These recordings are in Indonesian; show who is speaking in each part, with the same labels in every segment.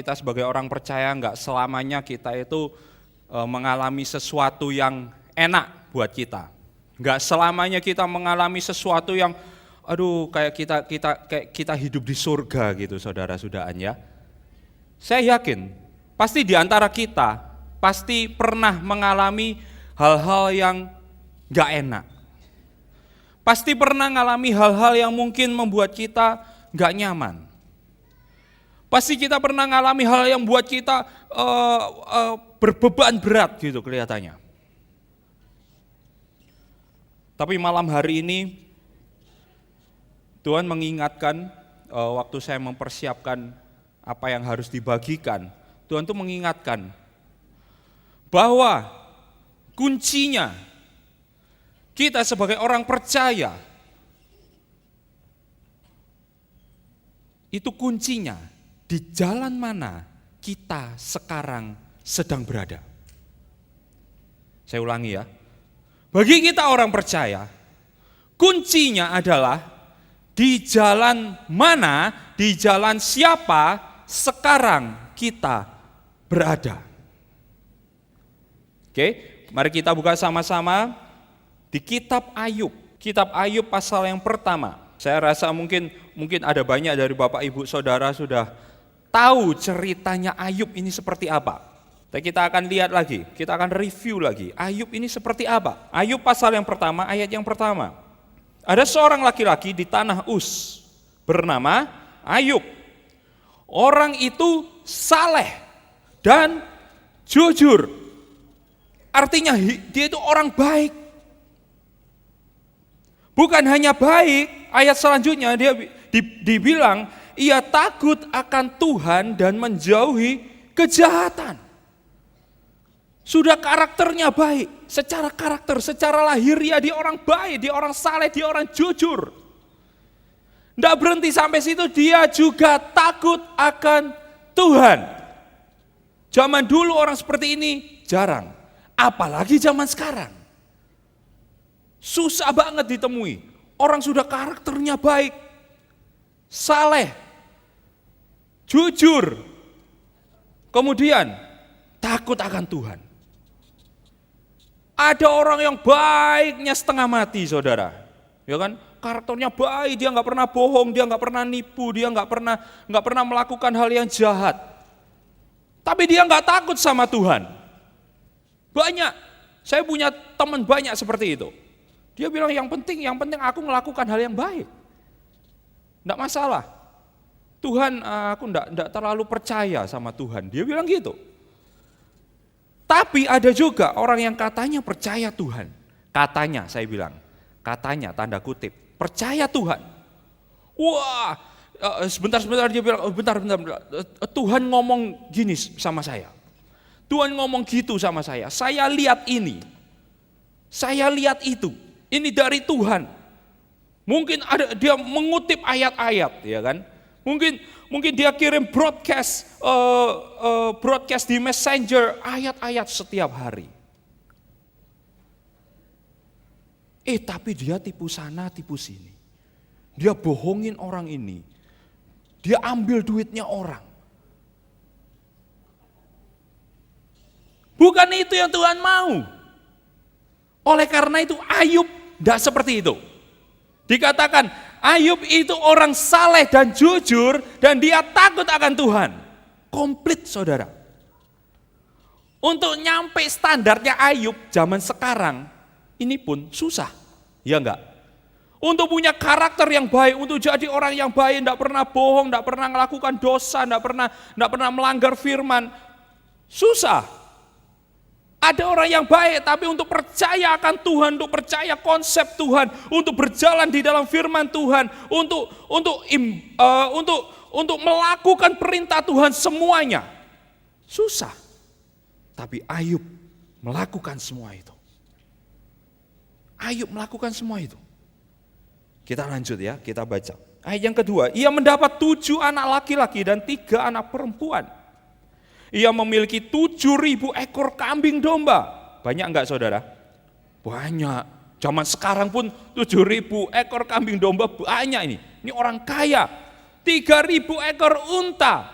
Speaker 1: kita sebagai orang percaya nggak selamanya kita itu mengalami sesuatu yang enak buat kita. Nggak selamanya kita mengalami sesuatu yang kayak kita hidup di surga gitu, saudara-saudaan ya. Saya yakin pasti di antara kita pasti pernah mengalami hal-hal yang nggak enak. Pasti pernah mengalami hal-hal yang mungkin membuat kita nggak nyaman. Pasti kita pernah mengalami hal yang buat kita berbeban berat gitu kelihatannya. Tapi malam hari ini Tuhan mengingatkan, waktu saya mempersiapkan apa yang harus dibagikan, Tuhan tuh mengingatkan bahwa kuncinya kita sebagai orang percaya, itu kuncinya di jalan mana kita sekarang sedang berada. Saya ulangi ya, bagi kita orang percaya, kuncinya adalah di jalan mana, di jalan siapa sekarang kita berada. Oke, mari kita buka sama-sama di kitab Ayub. Kitab Ayub pasal yang pertama. Saya rasa mungkin ada banyak dari Bapak Ibu Saudara sudah tahu ceritanya Ayub ini seperti apa. Tapi kita akan lihat lagi, kita akan review lagi. Ayub ini seperti apa? Ayub pasal yang pertama, ayat yang pertama. Ada seorang laki-laki di tanah Uz bernama Ayub. Orang itu saleh dan jujur. Artinya dia itu orang baik. Bukan hanya baik, ayat selanjutnya dia dibilang ia takut akan Tuhan dan menjauhi kejahatan. Sudah karakternya baik, secara karakter, secara lahiriah dia orang baik, dia orang saleh, dia orang jujur. Tidak berhenti sampai situ, dia juga takut akan Tuhan. Zaman dulu orang seperti ini jarang, apalagi zaman sekarang. Susah banget ditemui, orang sudah karakternya baik, saleh, jujur, kemudian takut akan Tuhan. Ada orang yang baiknya setengah mati, saudara, ya kan? Karakternya baik, dia nggak pernah bohong, dia nggak pernah nipu, dia nggak pernah melakukan hal yang jahat. Tapi dia nggak takut sama Tuhan. Banyak, saya punya teman banyak seperti itu. Dia bilang yang penting aku melakukan hal yang baik. Nggak masalah. Tuhan, aku nggak terlalu percaya sama Tuhan. Dia bilang gitu. Tapi ada juga orang yang katanya percaya Tuhan. Katanya, saya bilang. Katanya, tanda kutip. Percaya Tuhan. Wah, sebentar dia bilang, bentar. Tuhan ngomong gini sama saya. Tuhan ngomong gitu sama saya. Saya lihat ini. Saya lihat itu. Ini dari Tuhan. Mungkin dia mengutip ayat-ayat, ya kan? Mungkin dia kirim broadcast di Messenger ayat-ayat setiap hari. Tapi dia tipu sana, tipu sini. Dia bohongin orang ini. Dia ambil duitnya orang. Bukan itu yang Tuhan mau. Oleh karena itu Ayub tidak seperti itu. Dikatakan Ayub itu orang saleh dan jujur dan dia takut akan Tuhan. Komplit, saudara. Untuk nyampe standarnya Ayub zaman sekarang ini pun susah. Ya enggak? Untuk punya karakter yang baik, untuk jadi orang yang baik, tidak pernah bohong, tidak pernah melakukan dosa, tidak pernah melanggar firman, susah. Ada orang yang baik, tapi untuk percaya akan Tuhan, untuk percaya konsep Tuhan, untuk berjalan di dalam firman Tuhan, untuk melakukan perintah Tuhan semuanya, susah. Tapi Ayub melakukan semua itu. Ayub melakukan semua itu. Kita lanjut ya, kita baca. Ayat yang kedua, ia mendapat 7 anak laki-laki dan 3 anak perempuan. Ia memiliki 7.000 ekor kambing domba. Banyak enggak, saudara? Banyak. Zaman sekarang pun 7.000 ekor kambing domba banyak ini. Ini orang kaya. 3.000 ekor unta,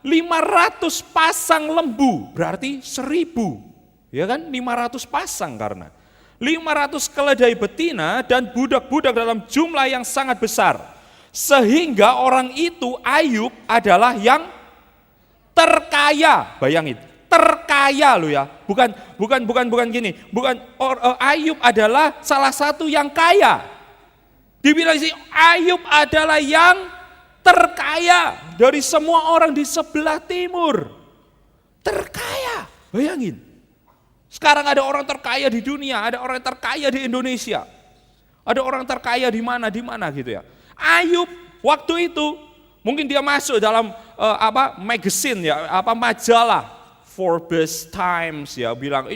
Speaker 1: 500 pasang lembu, berarti 1.000. Ya kan, 500 pasang karena 500 keledai betina dan budak-budak dalam jumlah yang sangat besar. Sehingga orang itu, Ayub, adalah yang terkaya. Bayangin, terkaya loh ya. Bukan gini. Ayub adalah salah satu yang kaya. Dibilang sih Ayub adalah yang terkaya dari semua orang di sebelah timur. Terkaya. Bayangin. Sekarang ada orang terkaya di dunia, ada orang terkaya di Indonesia. Ada orang terkaya di mana gitu ya. Ayub waktu itu mungkin dia masuk dalam magazine ya, majalah Forbes Times ya, bilang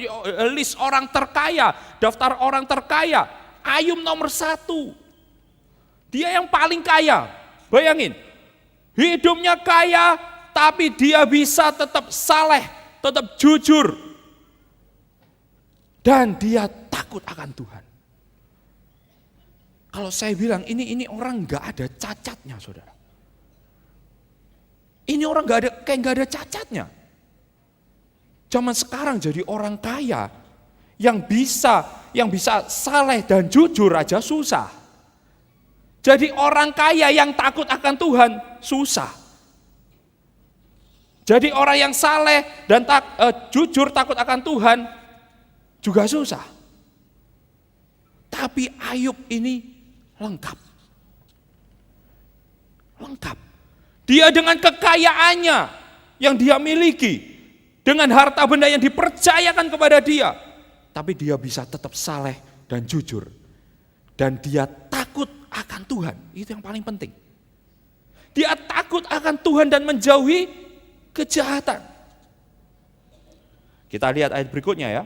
Speaker 1: list orang terkaya, daftar orang terkaya. Ayub nomor 1. Dia yang paling kaya. Bayangin, hidupnya kaya tapi dia bisa tetap saleh, tetap jujur. Dan dia takut akan Tuhan. Kalau saya bilang ini orang nggak ada cacatnya, saudara. Ini orang kayak nggak ada cacatnya. Zaman sekarang jadi orang kaya yang bisa saleh dan jujur aja susah. Jadi orang kaya yang takut akan Tuhan susah. Jadi orang yang saleh dan jujur takut akan Tuhan juga susah. Tapi Ayub ini lengkap. Dia dengan kekayaannya yang dia miliki, dengan harta benda yang dipercayakan kepada dia, tapi dia bisa tetap saleh dan jujur. Dan dia takut akan Tuhan, itu yang paling penting. Dia takut akan Tuhan dan menjauhi kejahatan. Kita lihat ayat berikutnya ya.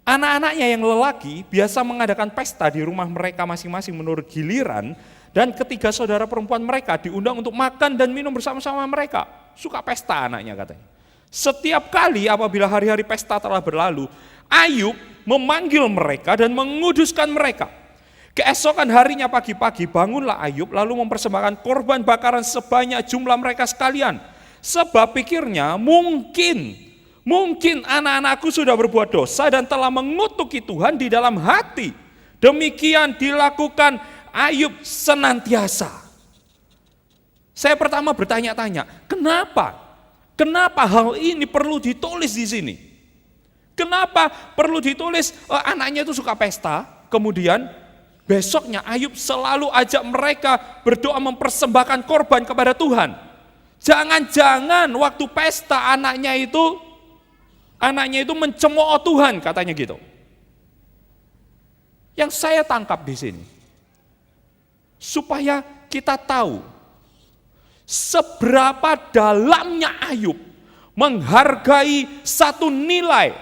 Speaker 1: Anak-anaknya yang lelaki biasa mengadakan pesta di rumah mereka masing-masing menurut giliran, dan ketiga saudara perempuan mereka diundang untuk makan dan minum bersama-sama mereka. Suka pesta anaknya katanya. Setiap kali apabila hari-hari pesta telah berlalu, Ayub memanggil mereka dan menguduskan mereka. Keesokan harinya pagi-pagi bangunlah Ayub lalu mempersembahkan korban bakaran sebanyak jumlah mereka sekalian. Sebab pikirnya mungkin anak-anakku sudah berbuat dosa dan telah mengutuki Tuhan di dalam hati. Demikian dilakukan Ayub senantiasa. Saya pertama bertanya-tanya, kenapa hal ini perlu ditulis di sini? Kenapa perlu ditulis anaknya itu suka pesta, kemudian besoknya Ayub selalu ajak mereka berdoa mempersembahkan korban kepada Tuhan. Jangan-jangan waktu pesta anaknya itu mencemooh Tuhan, katanya gitu. Yang saya tangkap di sini, supaya kita tahu seberapa dalamnya Ayub menghargai satu nilai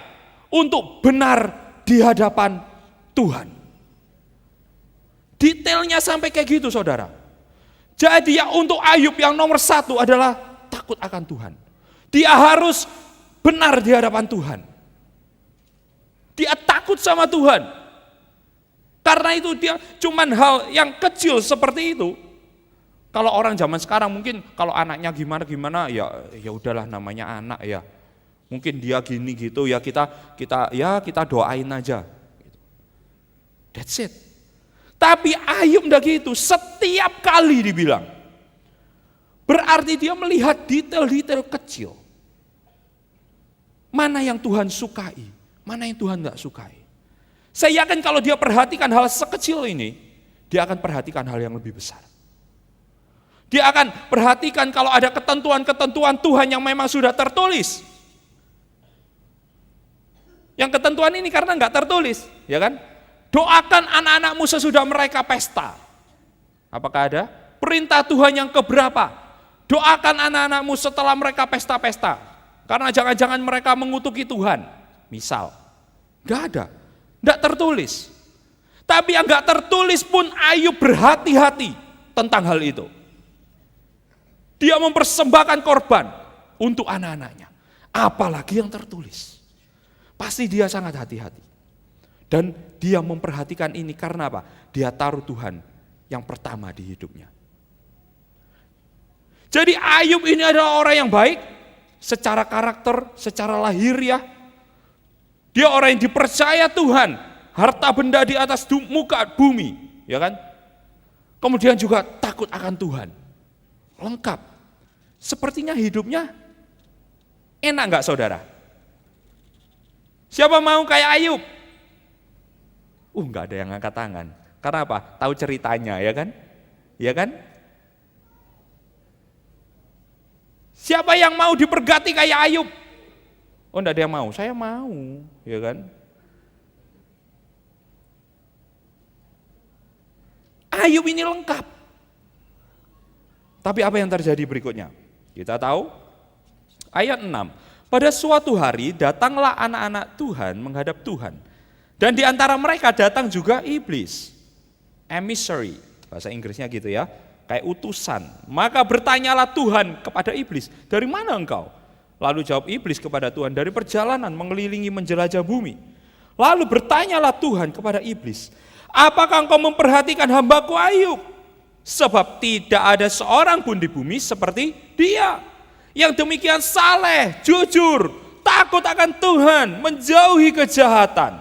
Speaker 1: untuk benar di hadapan Tuhan. Detailnya sampai kayak gitu, saudara. Jadi ya untuk Ayub yang nomor 1 adalah takut akan Tuhan. Dia harus benar di hadapan Tuhan. Dia takut sama Tuhan. Karena itu dia cuman hal yang kecil seperti itu. Kalau orang zaman sekarang mungkin kalau anaknya gimana ya udahlah, namanya anak ya. Mungkin dia gini gitu ya, kita doain aja. That's it. Tapi Ayub enggak gitu, setiap kali dibilang. Berarti dia melihat detail-detail kecil. Mana yang Tuhan sukai, mana yang Tuhan enggak sukai. Saya yakin kalau dia perhatikan hal sekecil ini, dia akan perhatikan hal yang lebih besar. Dia akan perhatikan kalau ada ketentuan-ketentuan Tuhan yang memang sudah tertulis. Yang ketentuan ini karena enggak tertulis, ya kan? Doakan anak-anakmu sesudah mereka pesta. Apakah ada? Perintah Tuhan yang keberapa? Doakan anak-anakmu setelah mereka pesta-pesta. Karena jangan-jangan mereka mengutuki Tuhan. Misal. Enggak ada. Enggak tertulis. Tapi yang enggak tertulis pun Ayub berhati-hati tentang hal itu. Dia mempersembahkan korban untuk anak-anaknya. Apalagi yang tertulis. Pasti dia sangat hati-hati. Dan dia memperhatikan ini karena apa? Dia taruh Tuhan yang pertama di hidupnya. Jadi Ayub ini adalah orang yang baik, secara karakter, secara lahiriah. Dia orang yang dipercaya Tuhan, harta benda di atas muka bumi, ya kan? Kemudian juga takut akan Tuhan. Lengkap. Sepertinya hidupnya enak enggak saudara? Siapa mau kayak Ayub? Enggak ada yang angkat tangan. Karena apa? Tahu ceritanya, ya kan? Ya kan? Siapa yang mau dipergati kayak Ayub? Oh, enggak ada yang mau. Saya mau, ya kan? Ayub ini lengkap. Tapi apa yang terjadi berikutnya? Kita tahu ayat 6. Pada suatu hari datanglah anak-anak Tuhan menghadap Tuhan. Dan di antara mereka datang juga iblis. Emissary, bahasa Inggrisnya gitu ya. Kayak utusan. Maka bertanyalah Tuhan kepada iblis, dari mana engkau? Lalu jawab iblis kepada Tuhan, dari perjalanan mengelilingi menjelajah bumi. Lalu bertanyalah Tuhan kepada iblis, apakah engkau memperhatikan hambaku Ayub? Sebab tidak ada seorang pun di bumi seperti dia, yang demikian saleh, jujur, takut akan Tuhan, menjauhi kejahatan.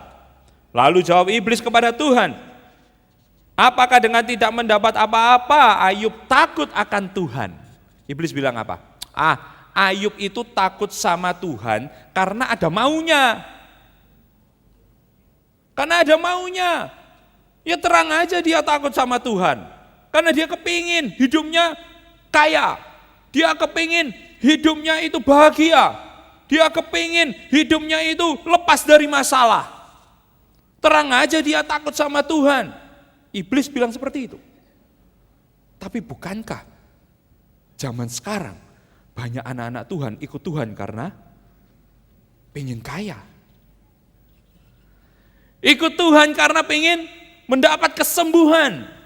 Speaker 1: Lalu jawab iblis kepada Tuhan, apakah dengan tidak mendapat apa-apa Ayub takut akan Tuhan? Iblis bilang apa? Ayub itu takut sama Tuhan karena ada maunya. Karena ada maunya. Ya terang aja dia takut sama Tuhan. Karena dia kepingin hidupnya kaya. Dia kepingin hidupnya itu bahagia. Dia kepingin hidupnya itu lepas dari masalah. Terang aja dia takut sama Tuhan. Iblis bilang seperti itu. Tapi bukankah zaman sekarang banyak anak-anak Tuhan ikut Tuhan karena pengen kaya. Ikut Tuhan karena pengen mendapat kesembuhan.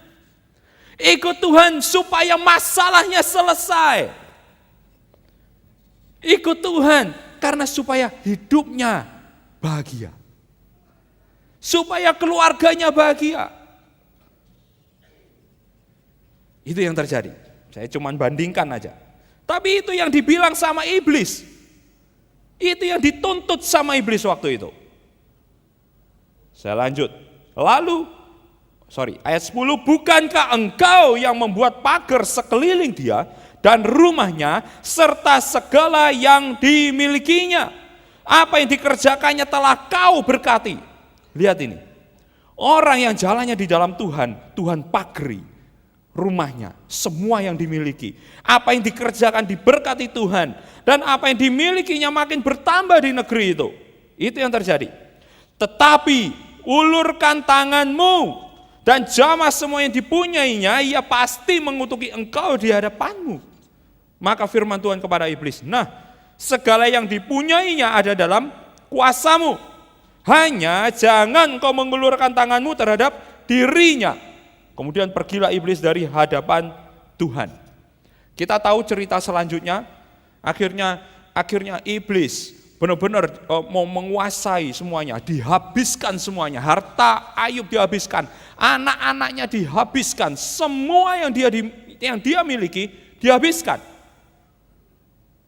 Speaker 1: Ikut Tuhan supaya masalahnya selesai. Ikut Tuhan karena supaya hidupnya bahagia. Supaya keluarganya bahagia. Itu yang terjadi. Saya cuma bandingkan aja. Tapi itu yang dibilang sama iblis. Itu yang dituntut sama iblis waktu itu. Saya lanjut. Ayat 10, bukankah engkau yang membuat pagar sekeliling dia dan rumahnya serta segala yang dimilikinya? Apa yang dikerjakannya telah kau berkati. Lihat ini. Orang yang jalannya di dalam Tuhan, Tuhan pagari rumahnya, semua yang dimiliki. Apa yang dikerjakan diberkati Tuhan, dan apa yang dimilikinya makin bertambah di negeri itu. Itu yang terjadi. Tetapi ulurkan tanganmu dan jamah semua yang dipunyainya, ia pasti mengutuki engkau di hadapanmu. Maka firman Tuhan kepada iblis, nah segala yang dipunyainya ada dalam kuasamu. Hanya jangan kau mengulurkan tanganmu terhadap dirinya. Kemudian pergilah iblis dari hadapan Tuhan. Kita tahu cerita selanjutnya, akhirnya iblis benar-benar mau menguasai semuanya, dihabiskan semuanya, harta Ayub dihabiskan, anak-anaknya dihabiskan, semua yang dia miliki dihabiskan.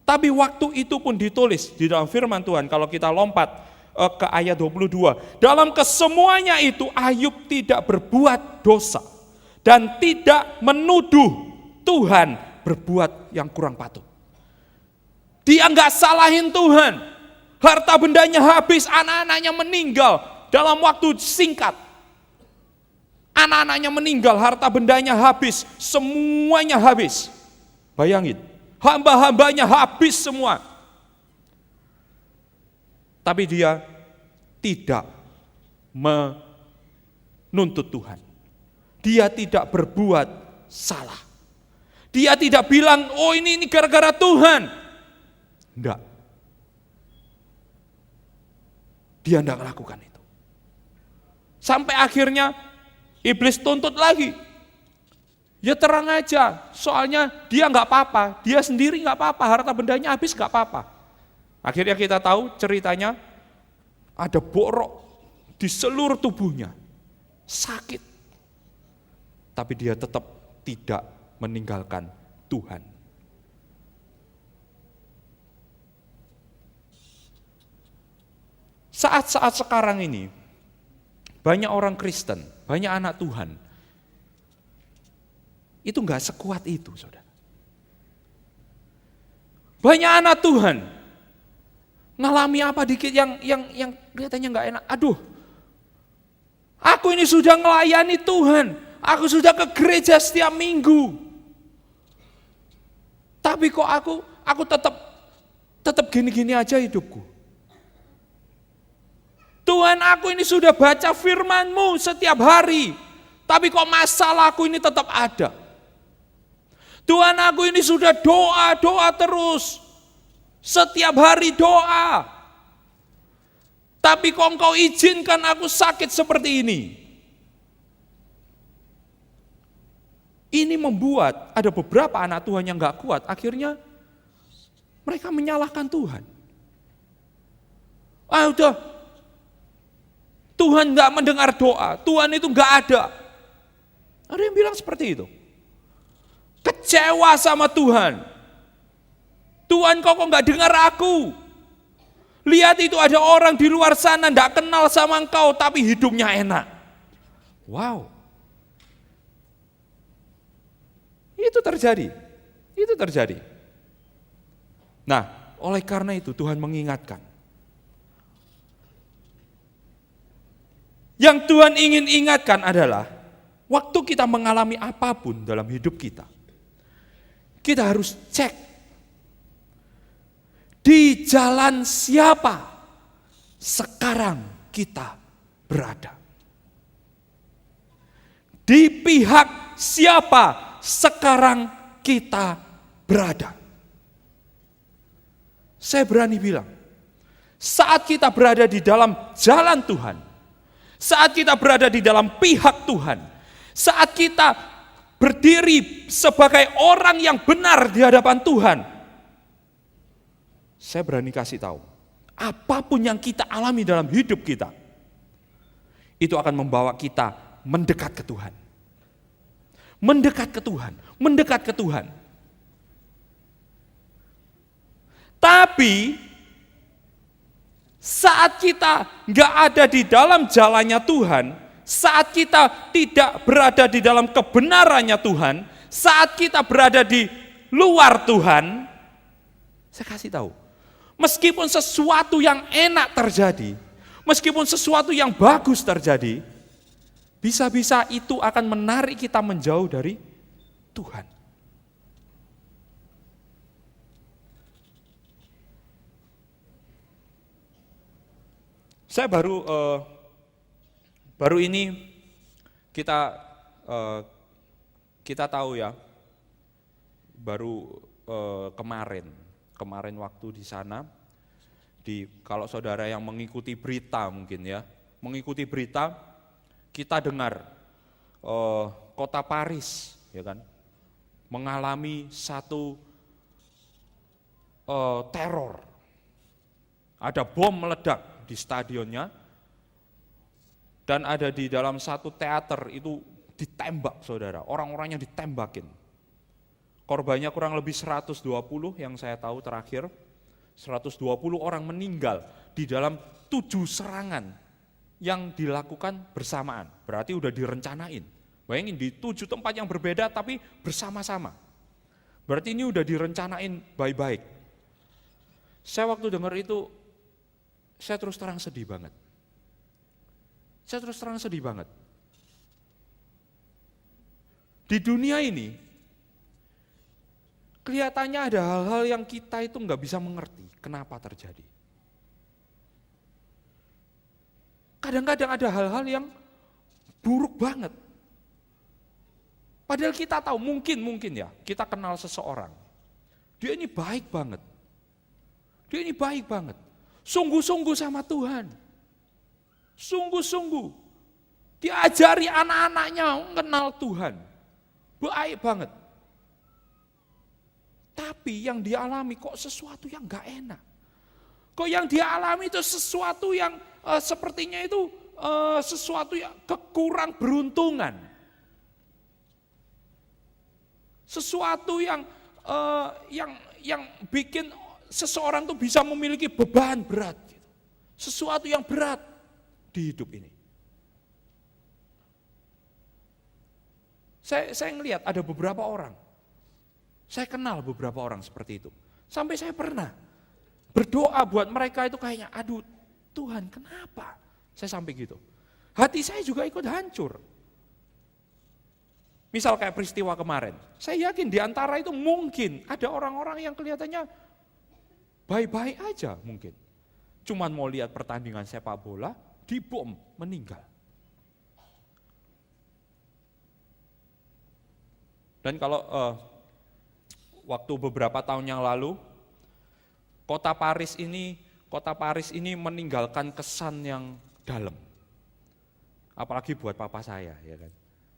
Speaker 1: Tapi waktu itu pun ditulis di dalam firman Tuhan, kalau kita lompat ke ayat 22, dalam kesemuanya itu Ayub tidak berbuat dosa dan tidak menuduh Tuhan berbuat yang kurang patut. Dia enggak salahin Tuhan. Harta bendanya habis, anak-anaknya meninggal dalam waktu singkat. Anak-anaknya meninggal, harta bendanya habis, semuanya habis. Bayangin, hamba-hambanya habis semua. Tapi dia tidak menuntut Tuhan. Dia tidak berbuat salah. Dia tidak bilang, oh ini gara-gara Tuhan. Enggak. Dia tidak melakukan itu. Sampai akhirnya iblis tuntut lagi. Ya terang aja, soalnya dia nggak apa-apa, dia sendiri nggak apa-apa, harta bendanya habis nggak apa-apa. Akhirnya kita tahu ceritanya ada borok di seluruh tubuhnya, sakit. Tapi dia tetap tidak meninggalkan Tuhan. Saat-saat sekarang ini, banyak orang Kristen, banyak anak Tuhan, itu enggak sekuat itu, saudara. Banyak anak Tuhan, ngalami apa dikit yang kelihatannya enggak enak. Aduh, aku ini sudah melayani Tuhan, aku sudah ke gereja setiap minggu. Tapi kok aku tetap gini-gini aja hidupku. Tuhan, aku ini sudah baca firman-Mu setiap hari, tapi kok masalahku ini tetap ada. Tuhan, aku ini sudah doa terus, setiap hari doa, tapi kok Engkau izinkan aku sakit seperti ini. Ini membuat ada beberapa anak Tuhan yang gak kuat, akhirnya mereka menyalahkan Tuhan. Udah, Tuhan gak mendengar doa, Tuhan itu gak ada. Ada yang bilang seperti itu. Kecewa sama Tuhan. Tuhan, kok gak dengar aku? Lihat, itu ada orang di luar sana gak kenal sama Engkau, tapi hidupnya enak. Wow. Itu terjadi. Nah, oleh karena itu Tuhan mengingatkan. Yang Tuhan ingin ingatkan adalah, waktu kita mengalami apapun dalam hidup kita harus cek, di jalan siapa sekarang kita berada. Di pihak siapa sekarang kita berada. Saya berani bilang, saat kita berada di dalam jalan Tuhan, saat kita berada di dalam pihak Tuhan, saat kita berdiri sebagai orang yang benar di hadapan Tuhan, saya berani kasih tahu, apapun yang kita alami dalam hidup kita, itu akan membawa kita mendekat ke Tuhan. Mendekat ke Tuhan. Tapi saat kita nggak ada di dalam jalannya Tuhan, saat kita tidak berada di dalam kebenarannya Tuhan, saat kita berada di luar Tuhan, saya kasih tahu, meskipun sesuatu yang enak terjadi, meskipun sesuatu yang bagus terjadi, bisa-bisa itu akan menarik kita menjauh dari Tuhan. Saya baru ini kita tahu ya, baru kemarin waktu di sana, kalau saudara yang mengikuti berita mungkin ya, kita dengar kota Paris ya kan, mengalami satu teror, ada bom meledak di stadionnya, dan ada di dalam satu teater itu ditembak saudara, orang-orangnya ditembakin. Korbannya kurang lebih 120 yang saya tahu terakhir, 120 orang meninggal di dalam 7 serangan yang dilakukan bersamaan, berarti udah direncanain. Bayangin di 7 tempat yang berbeda tapi bersama-sama, berarti ini udah direncanain baik-baik. Saya waktu dengar itu, saya terus terang sedih banget. Di dunia ini, kelihatannya ada hal-hal yang kita itu nggak bisa mengerti kenapa terjadi. Kadang-kadang ada hal-hal yang buruk banget. Padahal kita tahu, mungkin ya, kita kenal seseorang. Dia ini baik banget. Sungguh-sungguh sama Tuhan. Sungguh-sungguh. Diajari anak-anaknya kenal Tuhan. Baik banget. Tapi yang dia alami kok sesuatu yang gak enak. Kok yang dia alami itu sesuatu yang sepertinya itu sesuatu yang kekurang beruntungan. Sesuatu yang bikin seseorang tuh bisa memiliki beban berat. Gitu. Sesuatu yang berat di hidup ini. Saya ngelihat ada beberapa orang, saya kenal beberapa orang seperti itu. Sampai saya pernah berdoa buat mereka itu kayaknya, aduh Tuhan kenapa? Saya sampai gitu. Hati saya juga ikut hancur. Misal kayak peristiwa kemarin, saya yakin di antara itu mungkin ada orang-orang yang kelihatannya baik-baik aja mungkin. Cuman mau lihat pertandingan sepak bola, dibom, meninggal. Dan kalau waktu beberapa tahun yang lalu, kota Paris ini meninggalkan kesan yang dalam. Apalagi buat papa saya, ya kan.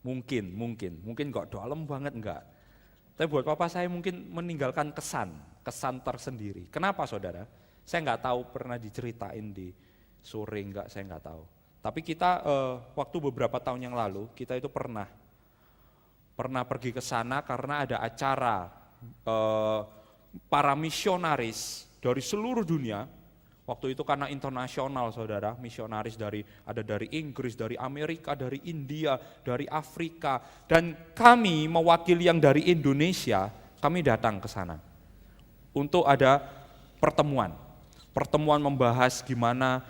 Speaker 1: Mungkin nggak dalam banget enggak. Tapi buat papa saya mungkin meninggalkan kesan tersendiri. Kenapa saudara? Saya nggak tahu, pernah diceritain di sore enggak, saya nggak tahu. Tapi kita waktu beberapa tahun yang lalu, kita itu pernah pergi ke sana karena ada acara para misionaris dari seluruh dunia. Waktu itu karena internasional saudara, misionaris ada dari Inggris, dari Amerika, dari India, dari Afrika. Dan kami mewakili yang dari Indonesia, kami datang ke sana untuk ada pertemuan membahas gimana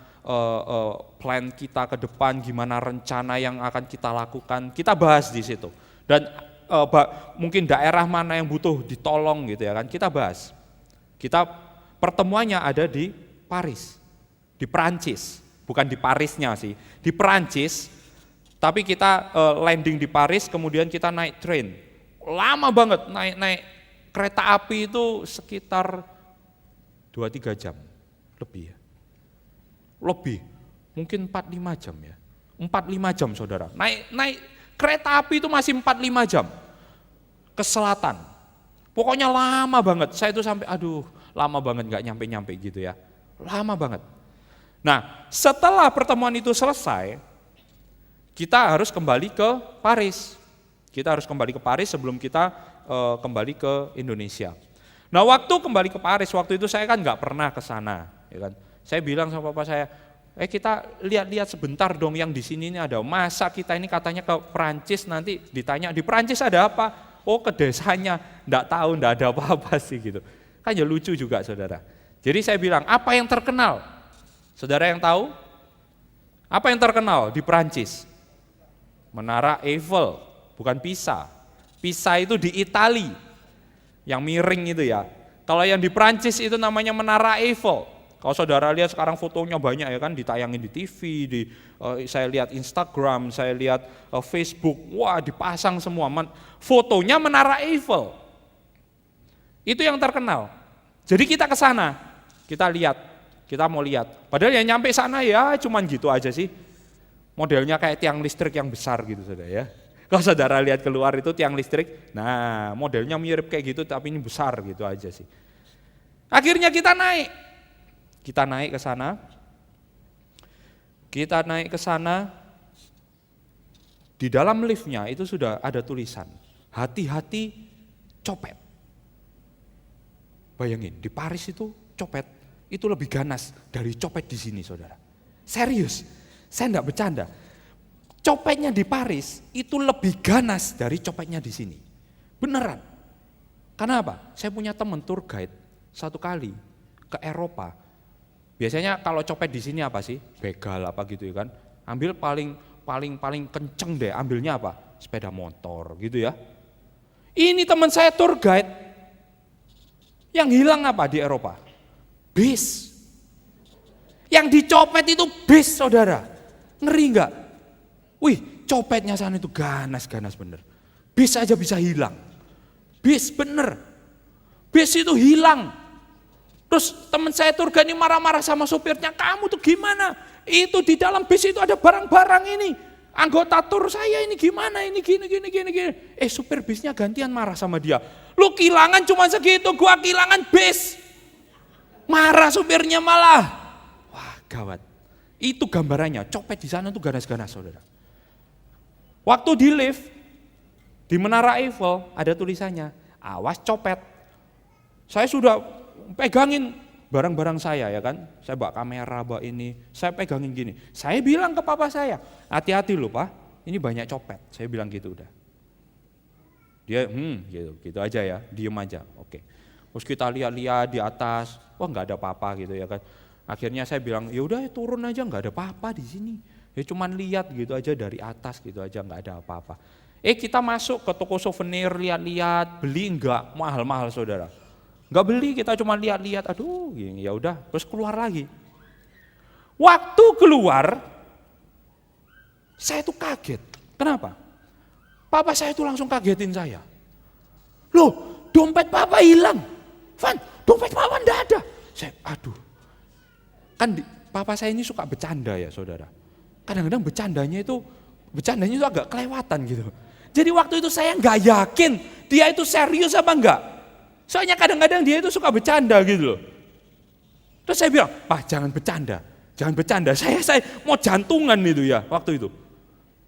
Speaker 1: plan kita ke depan, gimana rencana yang akan kita lakukan, kita bahas di situ. Dan mungkin daerah mana yang butuh ditolong gitu ya kan, kita bahas. Pertemuannya ada di Paris, di Perancis, bukan di Parisnya sih, di Perancis. Tapi kita landing di Paris, kemudian kita naik train. Lama banget naik kereta api itu sekitar 2-3 jam lebih ya. Lebih, mungkin 4-5 jam ya. 4-5 jam saudara. Naik kereta api itu masih 4-5 jam ke selatan. Pokoknya lama banget. Saya itu sampai lama banget nggak nyampe gitu ya. Lama banget. Nah, setelah pertemuan itu selesai, kita harus kembali ke Paris. Kita harus kembali ke Paris sebelum kita kembali ke Indonesia. Nah, waktu kembali ke Paris, waktu itu saya kan nggak pernah ke sana, ya kan. Saya bilang sama papa saya, kita lihat-lihat sebentar dong yang di sini ini ada. Masa kita ini katanya ke Perancis nanti ditanya di Perancis ada apa? Oh, ke desanya, nggak tahu, nggak ada apa-apa sih gitu. Kan ya lucu juga saudara. Jadi saya bilang, apa yang terkenal? Saudara yang tahu? Apa yang terkenal di Perancis? Menara Eiffel, bukan Pisa. Pisa itu di Itali, yang miring itu ya. Kalau yang di Perancis itu namanya Menara Eiffel. Kalau saudara lihat sekarang fotonya banyak ya kan, ditayangin di TV, saya lihat Instagram, saya lihat Facebook, wah dipasang semua. Fotonya Menara Eiffel. Itu yang terkenal. Jadi kita ke sana, kita mau lihat. Padahal yang nyampe sana ya cuman gitu aja sih. Modelnya kayak tiang listrik yang besar gitu saudara ya. Kalau saudara lihat keluar itu tiang listrik, nah modelnya mirip kayak gitu tapi ini besar gitu aja sih. Akhirnya kita naik ke sana. Di dalam liftnya itu sudah ada tulisan, hati-hati copet. Bayangin, di Paris itu copet, itu lebih ganas dari copet di sini saudara. Serius, saya enggak bercanda. Copetnya di Paris itu lebih ganas dari copetnya di sini. Beneran. Karena apa? Saya punya teman tour guide satu kali ke Eropa. Biasanya kalau copet di sini apa sih? Begal apa gitu ya kan. Ambil paling kenceng deh, ambilnya apa? Sepeda motor gitu ya. Ini teman saya tour guide. Yang hilang apa di Eropa? Bis. Yang dicopet itu bis saudara. Ngeri enggak? Wih, copetnya sana itu ganas bener. Bis aja bisa hilang. Bis bener. Bis itu hilang. Terus teman saya turga ini marah-marah sama sopirnya, kamu tuh gimana? Itu di dalam bis itu ada barang-barang ini. Anggota tur saya ini gimana? Ini gini. Supir bisnya gantian marah sama dia. Lu kehilangan cuma segitu, gua kehilangan bis. Marah supirnya malah. Wah gawat. Itu gambarannya, copet di sana tuh ganas-ganas saudara. Waktu di lift, di Menara Eiffel ada tulisannya, awas copet. Saya sudah pegangin barang-barang saya ya kan, saya bawa kamera, bawa ini, saya pegangin gini. Saya bilang ke papa saya, hati-hati loh Pak, ini banyak copet. Saya bilang gitu udah. Dia gitu aja ya, diem aja, oke. Terus kita lihat-lihat di atas, wah nggak ada apa-apa gitu ya kan. Akhirnya saya bilang, ya udah turun aja, nggak ada apa-apa di sini. Ya cuman lihat gitu aja dari atas gitu aja, nggak ada apa-apa. Kita masuk ke toko souvenir, lihat-lihat, beli enggak, mahal-mahal saudara. Enggak beli, kita cuma lihat-lihat, aduh ya udah, terus keluar lagi. Waktu keluar, saya tuh kaget. Kenapa? Papa saya tuh langsung kagetin saya. Loh, dompet papa hilang. Van, dompet papa enggak ada. Saya, aduh. Kan papa saya ini suka bercanda ya saudara. Kadang-kadang bercandanya itu agak kelewatan gitu. Jadi waktu itu saya nggak yakin dia itu serius apa enggak. Soalnya kadang-kadang dia itu suka bercanda gitu loh. Terus saya bilang, Pak jangan bercanda. Saya mau jantungan itu ya waktu itu.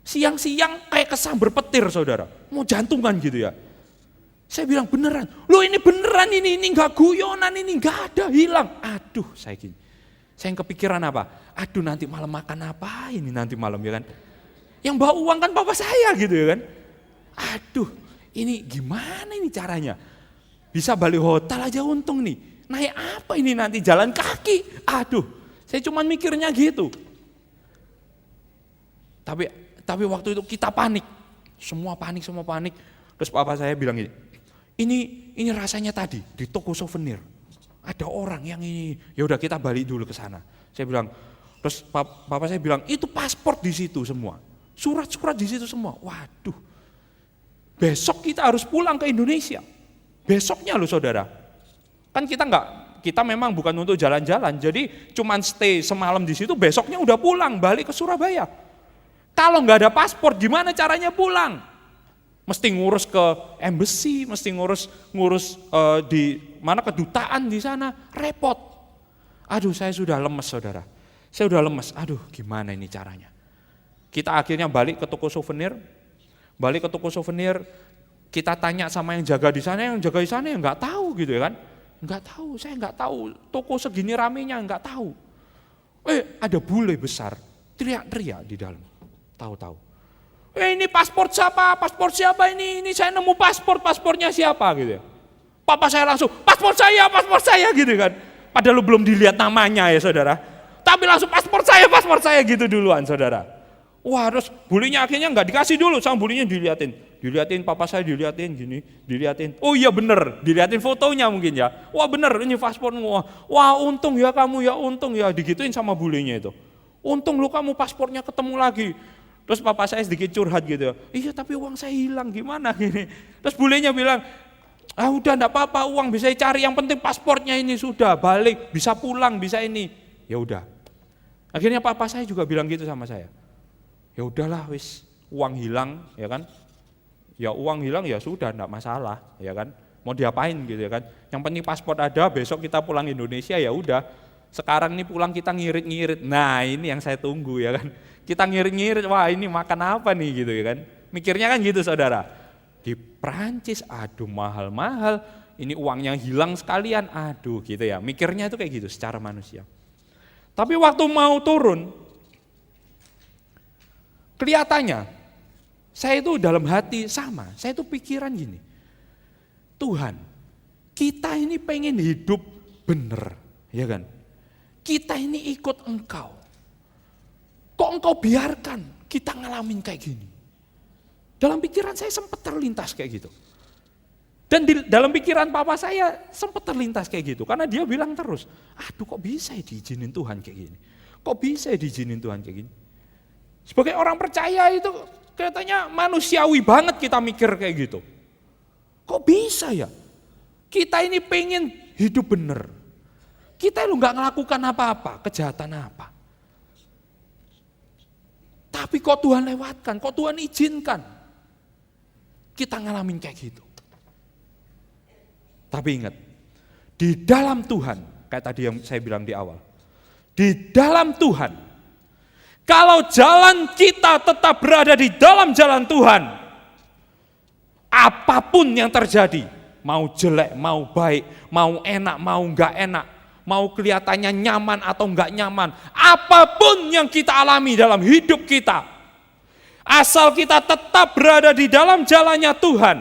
Speaker 1: Siang-siang kayak kesambar petir saudara, mau jantungan gitu ya. Saya bilang beneran, loh ini beneran ini nggak guyonan, ini nggak ada, hilang. Aduh saya gini, saya yang kepikiran apa? Aduh nanti malam makan apa ini nanti malam ya kan. Yang bawa uang kan papa saya gitu ya kan. Aduh ini gimana ini caranya? Bisa balik hotel aja untung nih. Naik apa ini nanti jalan kaki? Aduh, saya cuma mikirnya gitu. Tapi waktu itu kita panik. Semua panik. Terus papa saya bilang gini, ini rasanya tadi di toko souvenir. Ada orang yang ini. Ya udah kita balik dulu ke sana. Saya bilang, terus papa saya bilang, itu paspor di situ semua. Surat-surat di situ semua. Waduh. Besok kita harus pulang ke Indonesia. Besoknya loh saudara, kan kita memang bukan untuk jalan-jalan, jadi cuman stay semalam di situ, besoknya udah pulang, balik ke Surabaya. Kalau nggak ada paspor, gimana caranya pulang? Mesti ngurus ke embassy, mesti ngurus di mana kedutaan di sana, repot. Aduh saya sudah lemes saudara, aduh gimana ini caranya? Kita akhirnya balik ke toko souvenir, kita tanya sama yang jaga di sana yang nggak tahu gitu ya kan. Saya nggak tahu, toko segini ramenya nggak tahu. Ada bule besar, teriak-teriak di dalam, tahu-tahu. Ini paspor siapa ini saya nemu paspornya siapa gitu ya. Papa saya langsung, paspor saya gitu kan. Padahal belum dilihat namanya ya saudara. Tapi langsung paspor saya gitu duluan saudara. Wah terus bulinya akhirnya nggak dikasih dulu, sama bulinya diliatin papa saya diliatin. Oh iya bener, diliatin fotonya mungkin ya. Wah bener ini paspormu, wah untung ya kamu ya, digituin sama bulinya itu. Untung lu kamu paspornya ketemu lagi. Terus papa saya sedikit curhat gitu, iya tapi uang saya hilang gimana gini. Terus bulinya bilang, udah enggak apa-apa uang bisa cari, yang penting paspornya ini sudah balik, bisa pulang, bisa ini. Ya udah. Akhirnya papa saya juga bilang gitu sama saya. Ya udahlah wis, uang hilang ya kan. Ya uang hilang ya sudah enggak masalah ya kan. Mau diapain gitu ya kan. Yang penting paspor ada, besok kita pulang Indonesia ya udah. Sekarang ini pulang kita ngirit-ngirit. Nah, ini yang saya tunggu ya kan. Kita ngirit-ngirit, wah ini makan apa nih gitu ya kan. Mikirnya kan gitu saudara. Di Prancis aduh mahal-mahal, ini uangnya hilang sekalian, aduh gitu ya. Mikirnya itu kayak gitu secara manusia. Tapi waktu mau turun, kelihatannya saya itu dalam hati sama, saya itu pikiran gini, Tuhan kita ini pengen hidup bener, ya kan? Kita ini ikut Engkau, kok Engkau biarkan kita ngalamin kayak gini? Dalam pikiran saya sempat terlintas kayak gitu. Dan dalam pikiran papa saya sempat terlintas kayak gitu, karena dia bilang terus, aduh kok bisa ya diizinin Tuhan kayak gini? Kok bisa ya diizinin Tuhan kayak gini? Sebagai orang percaya itu katanya manusiawi banget kita mikir kayak gitu. Kok bisa ya? Kita ini pengen hidup bener. Kita lu gak ngelakukan apa-apa, kejahatan apa. Tapi kok Tuhan lewatkan, kok Tuhan izinkan kita ngalamin kayak gitu. Tapi ingat, di dalam Tuhan, kayak tadi yang saya bilang di awal, di dalam Tuhan, kalau jalan kita tetap berada di dalam jalan Tuhan, apapun yang terjadi, mau jelek, mau baik, mau enak, mau enggak enak, mau kelihatannya nyaman atau enggak nyaman, apapun yang kita alami dalam hidup kita, asal kita tetap berada di dalam jalannya Tuhan,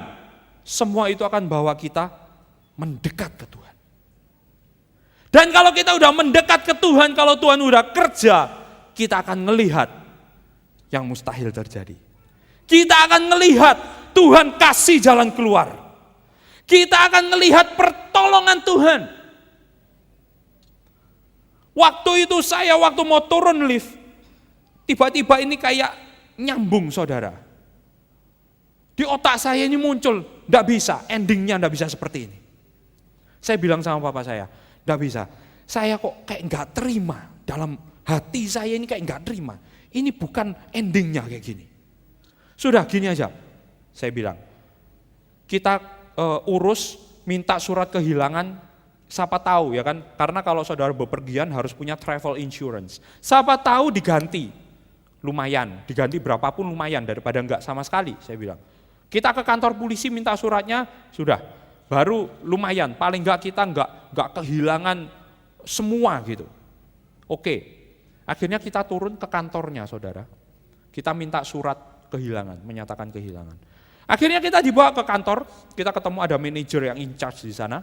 Speaker 1: semua itu akan bawa kita mendekat ke Tuhan. Dan kalau kita udah mendekat ke Tuhan, kalau Tuhan udah kerja, kita akan melihat yang mustahil terjadi. Kita akan melihat Tuhan kasih jalan keluar. Kita akan melihat pertolongan Tuhan. Waktu itu waktu mau turun lift, tiba-tiba ini kayak nyambung saudara. Di otak saya ini muncul, enggak bisa, endingnya enggak bisa seperti ini. Saya bilang sama papa saya, enggak bisa. Saya kok kayak enggak terima, dalam hati saya ini kayak enggak terima. Ini bukan endingnya kayak gini. Sudah gini aja, saya bilang. Kita urus, minta surat kehilangan, siapa tahu ya kan. Karena kalau saudara bepergian harus punya travel insurance. Siapa tahu diganti, lumayan. Diganti berapapun lumayan daripada enggak sama sekali, saya bilang. Kita ke kantor polisi minta suratnya, sudah. Baru lumayan, paling enggak kita enggak kehilangan semua gitu. Oke. Akhirnya kita turun ke kantornya saudara, kita minta surat kehilangan, menyatakan kehilangan. Akhirnya kita dibawa ke kantor, kita ketemu ada manajer yang in charge di sana.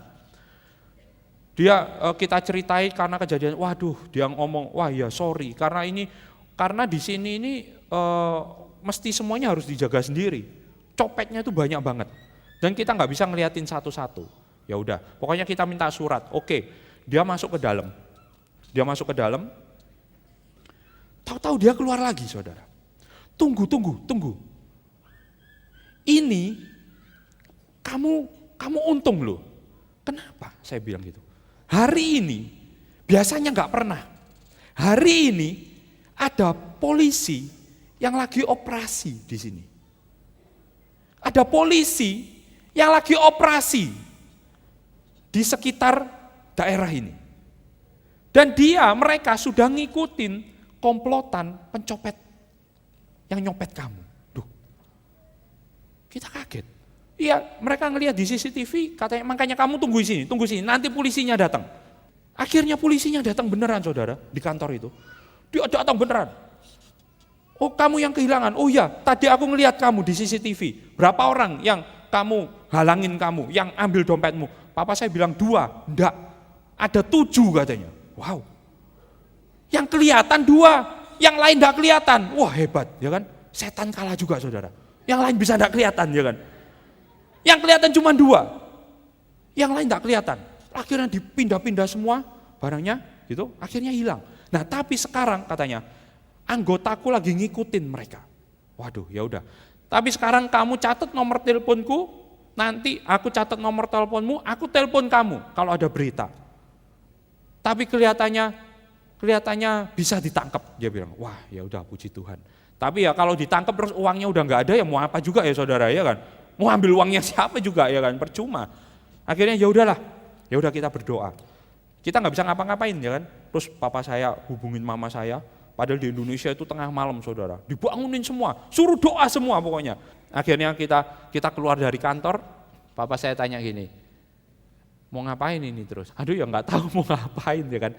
Speaker 1: Kita ceritai karena kejadian, waduh dia ngomong, wah ya sorry, karena di sini ini mesti semuanya harus dijaga sendiri, copetnya itu banyak banget, dan kita nggak bisa ngeliatin satu-satu. Ya udah, pokoknya kita minta surat, oke, dia masuk ke dalam. Tahu-tahu dia keluar lagi saudara. Tunggu. Ini kamu untung loh. Kenapa saya bilang gitu? Hari ini biasanya nggak pernah. Hari ini ada polisi yang lagi operasi di sini. Ada polisi yang lagi operasi di sekitar daerah ini. Dan mereka sudah ngikutin komplotan pencopet yang nyopet kamu. Duh, kita kaget. Iya, mereka ngelihat di CCTV, katanya makanya kamu tunggu di sini, nanti polisinya datang. Akhirnya polisinya datang beneran saudara, di kantor itu. Dia datang beneran. Oh kamu yang kehilangan, oh iya tadi aku ngelihat kamu di CCTV. Berapa orang yang kamu halangin kamu, yang ambil dompetmu? Papa saya bilang 2, enggak, ada 7 katanya. Wow. Yang kelihatan 2, yang lain enggak kelihatan. Wah hebat, ya kan? Setan kalah juga saudara. Yang lain bisa enggak kelihatan, ya kan? Yang kelihatan cuma 2, yang lain enggak kelihatan. Akhirnya dipindah-pindah semua barangnya, gitu. Akhirnya hilang. Nah tapi sekarang katanya anggotaku lagi ngikutin mereka. Waduh, ya udah. Tapi sekarang kamu catat nomor teleponku, nanti aku catat nomor teleponmu, aku telepon kamu kalau ada berita. Tapi kelihatannya bisa ditangkap, dia bilang. Wah, ya udah puji Tuhan. Tapi ya kalau ditangkap terus uangnya udah nggak ada, ya mau apa juga ya saudara, ya kan? Mau ambil uangnya siapa juga, ya kan? Percuma. Akhirnya ya udahlah, ya udah kita berdoa. Kita nggak bisa ngapa-ngapain, ya kan? Terus papa saya hubungin mama saya, padahal di Indonesia itu tengah malam saudara, dibangunin semua, suruh doa semua pokoknya. Akhirnya kita keluar dari kantor, papa saya tanya gini, mau ngapain ini terus? Aduh ya nggak tahu mau ngapain, ya kan?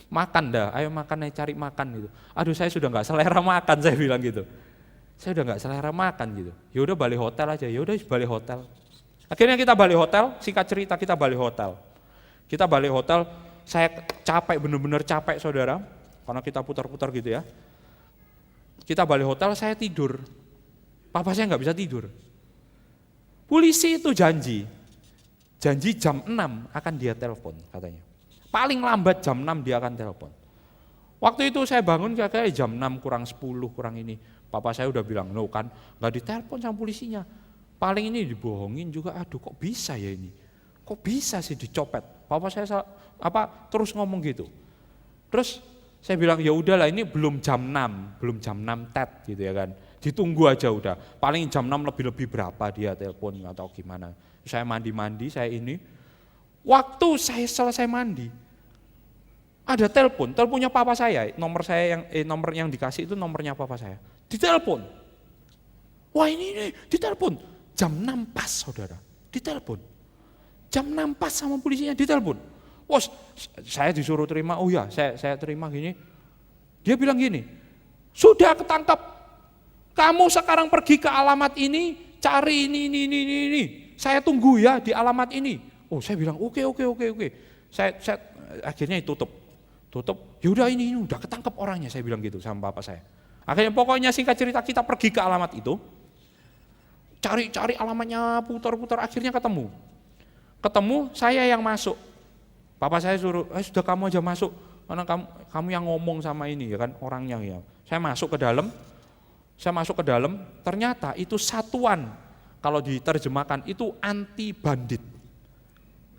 Speaker 1: Makan dah, ayo makan, ayo cari makan gitu. Aduh saya sudah nggak selera makan, saya bilang gitu. Saya udah nggak selera makan gitu. Ya udah balik hotel aja, ya udah balik hotel. Akhirnya kita balik hotel, singkat cerita kita balik hotel. Kita balik hotel, saya capek, bener-bener capek saudara, karena kita putar-putar gitu ya. Kita balik hotel, saya tidur. Papa saya nggak bisa tidur. Polisi itu janji jam 6 akan dia telepon katanya. Paling lambat jam 6 dia akan telepon. Waktu itu saya bangun kira-kira jam 6 kurang 10 kurang ini. Papa saya udah bilang, no kan nggak ditelepon sama polisinya. Paling ini dibohongin juga, aduh kok bisa ya ini. Kok bisa sih dicopet? Papa saya terus ngomong gitu. Terus saya bilang ya udahlah ini belum jam 6 tet gitu ya kan. Ditunggu aja udah. Paling jam 6 lebih berapa dia telepon atau gimana. Saya mandi, saya ini. Waktu saya selesai mandi, ada teleponnya papa saya, nomor yang dikasih itu nomornya papa saya. Ditelepon. Wah ini ditelepon. Jam 6 pas saudara, ditelepon. Jam 6 pas sama polisinya ditelepon. Wah, saya disuruh terima, oh ya saya terima gini. Dia bilang gini, sudah ketangkap, kamu sekarang pergi ke alamat ini, cari ini. Saya tunggu ya di alamat ini. Oh, saya bilang oke. Saya akhirnya tutup. Yaudah ini udah ketangkap orangnya, saya bilang gitu sama bapak saya. Akhirnya pokoknya singkat cerita kita pergi ke alamat itu. Cari alamatnya, putar-putar, akhirnya ketemu. Saya yang masuk. Bapak saya suruh, sudah kamu aja masuk. Karena kamu yang ngomong sama ini ya kan orangnya ya. Saya masuk ke dalam, ternyata itu satuan, kalau diterjemahkan itu anti bandit,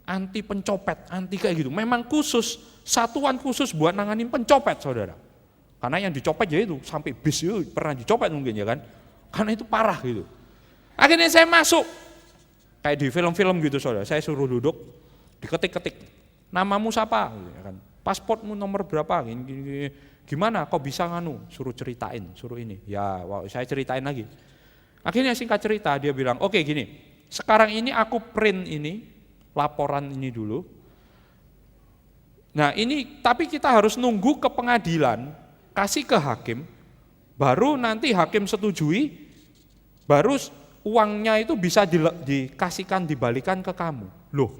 Speaker 1: anti pencopet, anti kayak gitu. Memang satuan khusus buat nanganin pencopet, saudara. Karena yang dicopet ya itu, sampai bis itu pernah dicopet mungkin ya kan. Karena itu parah gitu. Akhirnya saya masuk, kayak di film-film gitu saudara, saya suruh duduk, diketik-ketik, namamu siapa? Ya kan. Pasportmu nomor berapa? Gimana kok bisa suruh ceritain, suruh ini. Ya, saya ceritain lagi. Akhirnya singkat cerita dia bilang, oke gini, sekarang ini aku print ini, laporan ini dulu. Nah ini, tapi kita harus nunggu ke pengadilan, kasih ke hakim, baru nanti hakim setujui, baru uangnya itu bisa dibalikan ke kamu. Loh,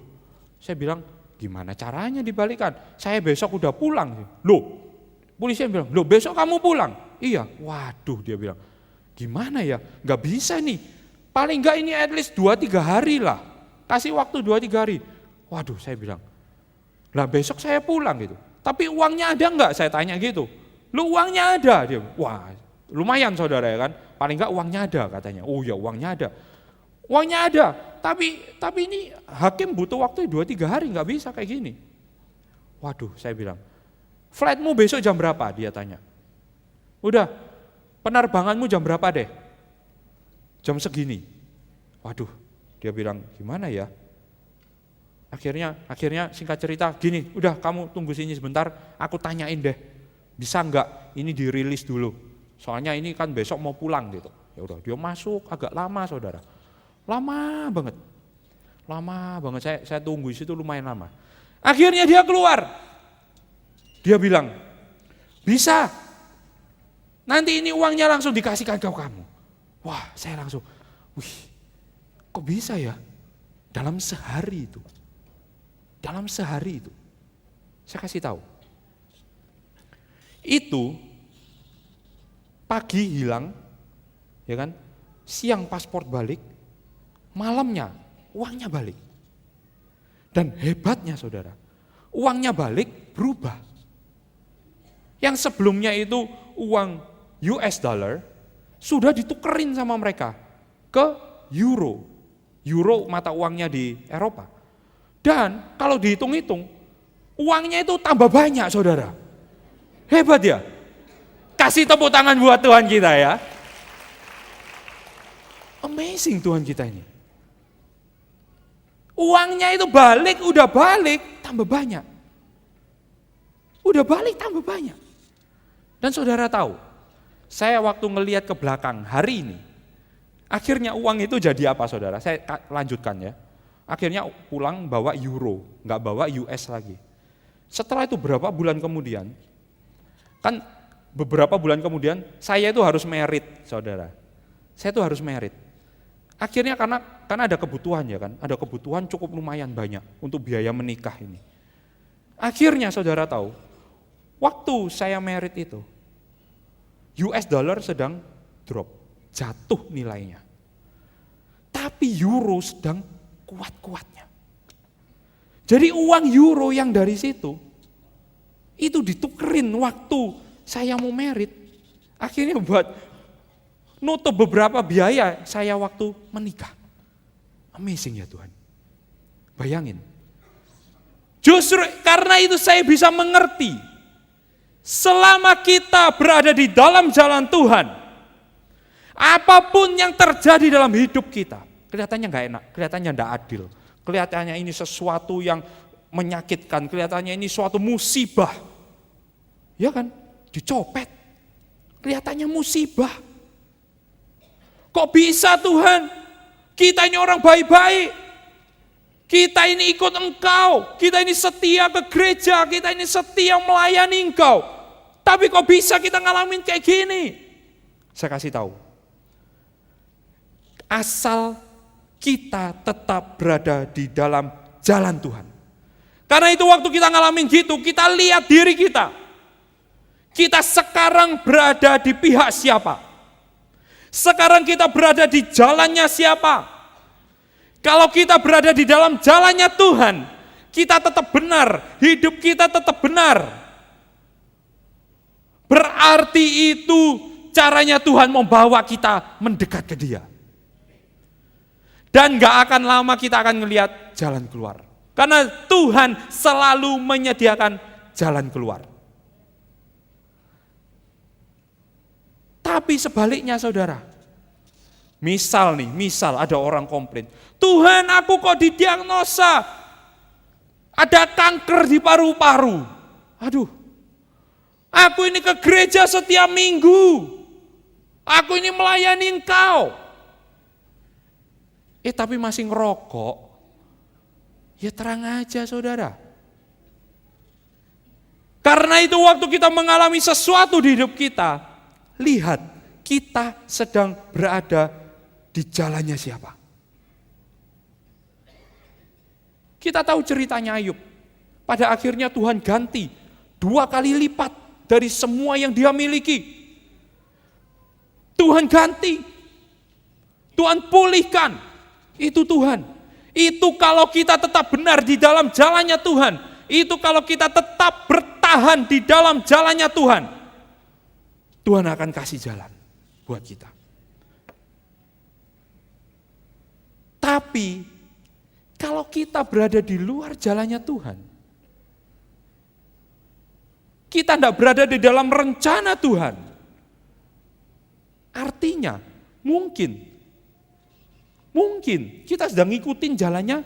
Speaker 1: saya bilang, gimana caranya dibalikan? Saya besok udah pulang. Loh, polisi bilang, loh besok kamu pulang? Iya, waduh dia bilang, gimana ya? Gak bisa nih, paling gak ini at least 2-3 hari lah. Kasih waktu 2-3 hari. Waduh saya bilang, lah besok saya pulang gitu. Tapi uangnya ada enggak? Saya tanya gitu. Lu uangnya ada? Dia, wah lumayan saudara ya kan, paling gak uangnya ada katanya. Oh ya uangnya ada. Uangnya ada, tapi ini hakim butuh waktu 2-3 hari, nggak bisa kayak gini. Waduh, saya bilang, flightmu besok jam berapa? Dia tanya. Udah, penerbanganmu jam berapa deh? Jam segini. Waduh, dia bilang, gimana ya? Akhirnya singkat cerita, gini, udah kamu tunggu sini sebentar, aku tanyain deh, bisa nggak ini dirilis dulu? Soalnya ini kan besok mau pulang gitu. Ya udah, dia masuk agak lama saudara. Lama banget, saya tunggu di situ lumayan lama. Akhirnya dia keluar, dia bilang, bisa, nanti ini uangnya langsung dikasihkan ke kamu. Wah saya langsung, kok bisa ya, dalam sehari itu, saya kasih tahu, itu pagi hilang, ya kan, siang paspor balik, malamnya uangnya balik. Dan hebatnya saudara, uangnya balik berubah. Yang sebelumnya itu uang US dollar sudah ditukerin sama mereka ke euro. Euro mata uangnya di Eropa. Dan kalau dihitung-hitung uangnya itu tambah banyak saudara. Hebat ya. Kasih tepuk tangan buat Tuhan kita ya. Amazing Tuhan kita ini. Uangnya itu udah balik, tambah banyak. Udah balik, tambah banyak. Dan saudara tahu, saya waktu ngelihat ke belakang hari ini, akhirnya uang itu jadi apa saudara? Saya lanjutkan ya. Akhirnya pulang bawa euro, nggak bawa US lagi. Setelah itu beberapa bulan kemudian, saya itu harus merit saudara. Saya itu harus merit. Akhirnya karena ada kebutuhan ya kan, ada kebutuhan cukup lumayan banyak untuk biaya menikah ini. Akhirnya saudara tahu, waktu saya merit itu, US dollar sedang drop, jatuh nilainya. Tapi euro sedang kuat-kuatnya. Jadi uang euro yang dari situ, itu ditukerin waktu saya mau merit, akhirnya buat nutup beberapa biaya saya waktu menikah. Amazing ya Tuhan. Bayangin. Justru karena itu saya bisa mengerti, selama kita berada di dalam jalan Tuhan, apapun yang terjadi dalam hidup kita, kelihatannya gak enak, kelihatannya gak adil, kelihatannya ini sesuatu yang menyakitkan, kelihatannya ini suatu musibah. Ya kan? Dicopet. Kelihatannya musibah. Kok bisa Tuhan? Kita ini orang baik-baik. Kita ini ikut Engkau, kita ini setia ke gereja, kita ini setia melayani Engkau. Tapi kok bisa kita ngalamin kayak gini? Saya kasih tahu. Asal kita tetap berada di dalam jalan Tuhan. Karena itu waktu kita ngalamin gitu, kita lihat diri kita. Kita sekarang berada di pihak siapa? Sekarang kita berada di jalannya siapa? Kalau kita berada di dalam jalannya Tuhan, kita tetap benar, hidup kita tetap benar. Berarti itu caranya Tuhan membawa kita mendekat ke Dia. Dan gak akan lama kita akan melihat jalan keluar. Karena Tuhan selalu menyediakan jalan keluar. Tapi sebaliknya saudara, misal ada orang komplain, Tuhan aku kok didiagnosa ada kanker di paru-paru. Aduh, aku ini ke gereja setiap minggu, aku ini melayani Engkau. Tapi masih ngerokok, ya terang aja saudara. Karena itu waktu kita mengalami sesuatu di hidup kita, lihat kita sedang berada di jalannya siapa. Kita tahu ceritanya Ayub. Pada akhirnya Tuhan ganti 2 kali lipat dari semua yang dia miliki. Tuhan ganti. Tuhan pulihkan. Itu Tuhan. Itu kalau kita tetap benar di dalam jalannya Tuhan. Itu kalau kita tetap bertahan di dalam jalannya Tuhan. Tuhan akan kasih jalan buat kita. Tapi kalau kita berada di luar jalannya Tuhan, kita tidak berada di dalam rencana Tuhan, artinya mungkin kita sedang ngikutin jalannya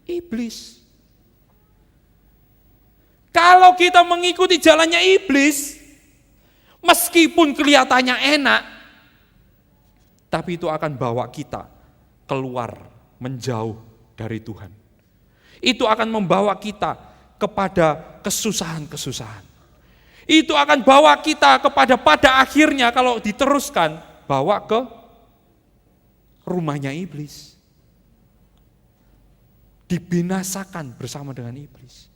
Speaker 1: iblis. Kalau kita mengikuti jalannya iblis, meskipun kelihatannya enak, tapi itu akan bawa kita keluar menjauh dari Tuhan. Itu akan membawa kita kepada kesusahan-kesusahan. Itu akan bawa kita kepada pada akhirnya kalau diteruskan bawa ke rumahnya iblis. Dibinasakan bersama dengan iblis.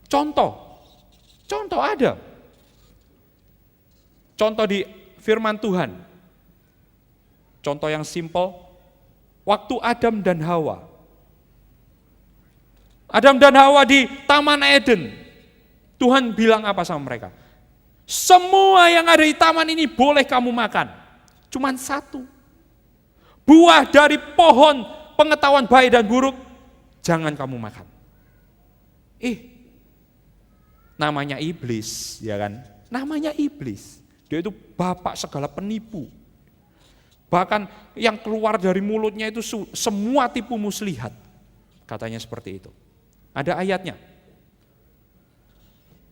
Speaker 1: Contoh ada. Contoh di firman Tuhan. Contoh yang simpel. Waktu Adam dan Hawa. Adam dan Hawa di Taman Eden. Tuhan bilang apa sama mereka? Semua yang ada di taman ini boleh kamu makan. Cuman satu. Buah dari pohon pengetahuan baik dan buruk, jangan kamu makan. Namanya iblis, ya kan? Namanya iblis. Dia itu bapak segala penipu. Bahkan yang keluar dari mulutnya itu semua tipu muslihat. Katanya seperti itu. Ada ayatnya.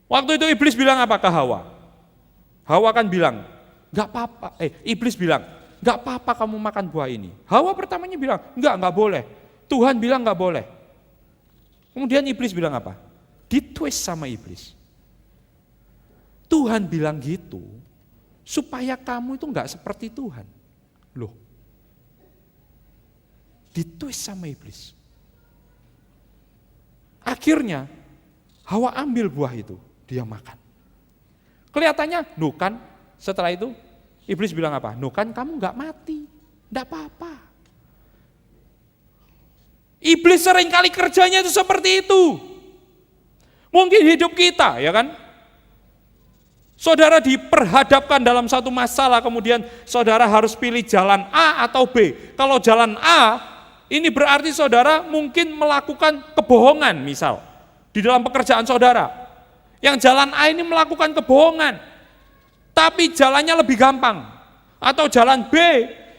Speaker 1: Waktu itu iblis bilang apa ke Hawa? Hawa kan bilang, enggak apa-apa. Iblis bilang, enggak apa-apa kamu makan buah ini. Hawa pertamanya bilang, enggak boleh. Tuhan bilang enggak boleh. Kemudian iblis bilang apa? Ditwist sama iblis. Tuhan bilang gitu, supaya kamu itu enggak seperti Tuhan. Loh, ditwist sama iblis. Akhirnya Hawa ambil buah itu, dia makan. Kelihatannya, kan setelah itu iblis bilang apa? Kan kamu gak mati, gak apa-apa. Iblis seringkali kerjanya itu seperti itu. Mungkin hidup kita, ya kan? Saudara diperhadapkan dalam satu masalah, kemudian saudara harus pilih jalan A atau B. Kalau jalan A, ini berarti saudara mungkin melakukan kebohongan misal, di dalam pekerjaan saudara. Yang jalan A ini melakukan kebohongan, tapi jalannya lebih gampang. Atau jalan B,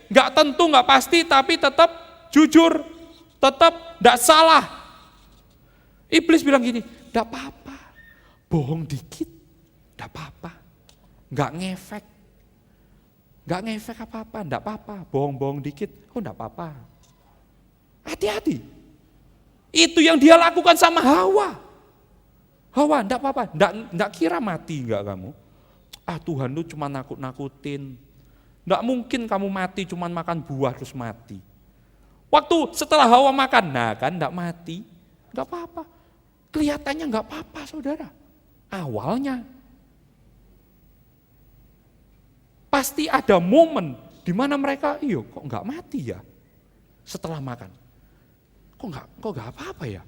Speaker 1: nggak tentu, nggak pasti, tapi tetap jujur, tetap nggak salah. Iblis bilang gini, nggak apa-apa, bohong dikit. Enggak apa-apa, enggak ngefek apa-apa, enggak apa-apa, bohong-bohong dikit, enggak apa-apa. Hati-hati. Itu yang dia lakukan sama Hawa. Hawa, enggak apa-apa, enggak kira mati enggak kamu. Tuhan lu cuma nakut-nakutin. Enggak mungkin kamu mati cuma makan buah terus mati. Waktu setelah Hawa makan, nah kan enggak mati. Enggak apa-apa. Kelihatannya enggak apa-apa, saudara. Awalnya. Pasti ada momen di mana mereka, kok enggak mati ya setelah makan. Kok enggak apa-apa ya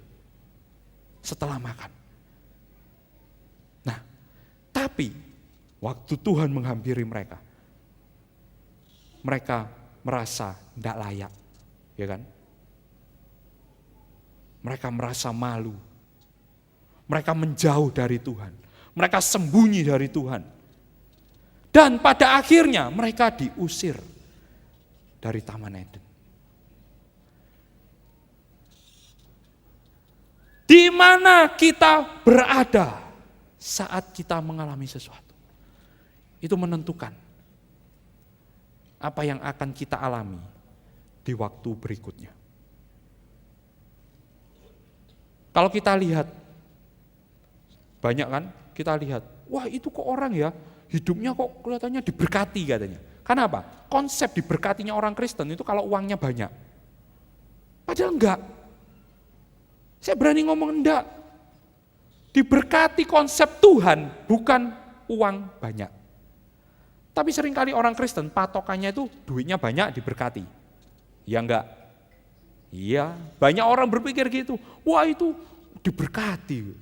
Speaker 1: setelah makan. Nah, tapi waktu Tuhan menghampiri mereka merasa tidak layak, ya kan? Mereka merasa malu. Mereka menjauh dari Tuhan. Mereka sembunyi dari Tuhan. Dan pada akhirnya mereka diusir dari Taman Eden. Di mana kita berada saat kita mengalami sesuatu. Itu menentukan apa yang akan kita alami di waktu berikutnya. Kalau kita lihat, banyak kan kita lihat, wah itu kok orang ya, hidupnya kok kelihatannya diberkati katanya. Kenapa? Konsep diberkatinya orang Kristen itu kalau uangnya banyak. Padahal enggak. Saya berani ngomong enggak. Diberkati konsep Tuhan bukan uang banyak. Tapi seringkali orang Kristen patokannya itu duitnya banyak diberkati. Ya enggak? Iya, banyak orang berpikir gitu. Wah itu diberkati.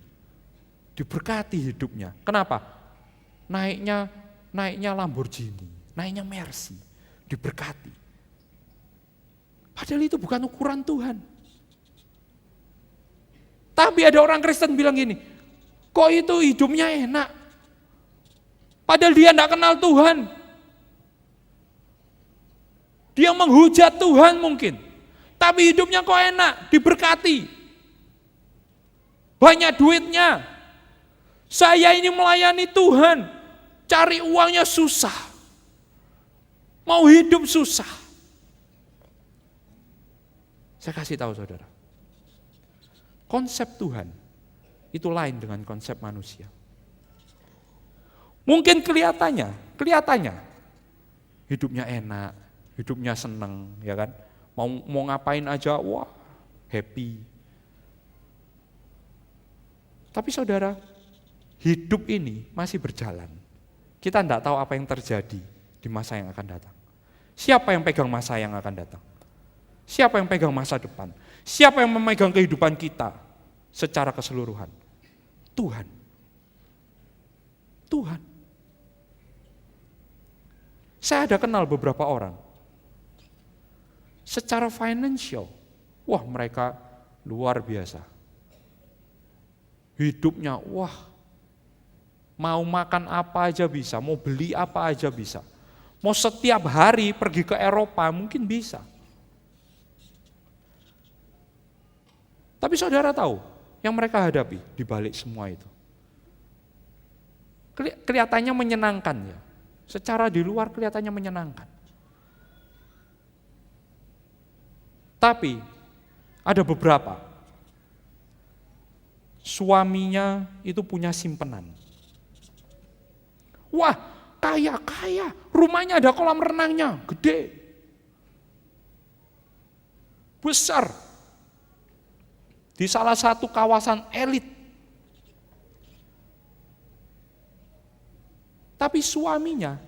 Speaker 1: Diberkati hidupnya. Kenapa? Naiknya Lamborghini, naiknya Mercy, diberkati. Padahal itu bukan ukuran Tuhan. Tapi ada orang Kristen bilang gini, kok itu hidupnya enak? Padahal dia tidak kenal Tuhan. Dia menghujat Tuhan mungkin. Tapi hidupnya kok enak, diberkati. Banyak duitnya. Saya ini melayani Tuhan, cari uangnya susah. Mau hidup susah. Saya kasih tahu saudara. Konsep Tuhan itu lain dengan konsep manusia. Mungkin kelihatannya hidupnya enak, hidupnya seneng, ya kan? Mau ngapain aja, wah happy. Tapi saudara, hidup ini masih berjalan. Kita tidak tahu apa yang terjadi di masa yang akan datang. Siapa yang pegang masa yang akan datang? Siapa yang pegang masa depan? Siapa yang memegang kehidupan kita secara keseluruhan? Tuhan. Tuhan. Saya ada kenal beberapa orang. Secara financial, wah mereka luar biasa. Hidupnya, wah mau makan apa aja bisa, mau beli apa aja bisa. Mau setiap hari pergi ke Eropa mungkin bisa. Tapi saudara tahu, yang mereka hadapi di balik semua itu. Kelihatannya menyenangkan ya. Secara di luar kelihatannya menyenangkan. Tapi ada beberapa. Suaminya itu punya simpenan. Wah, kaya, rumahnya ada kolam renangnya, gede. Besar. Di salah satu kawasan elit. Tapi suaminya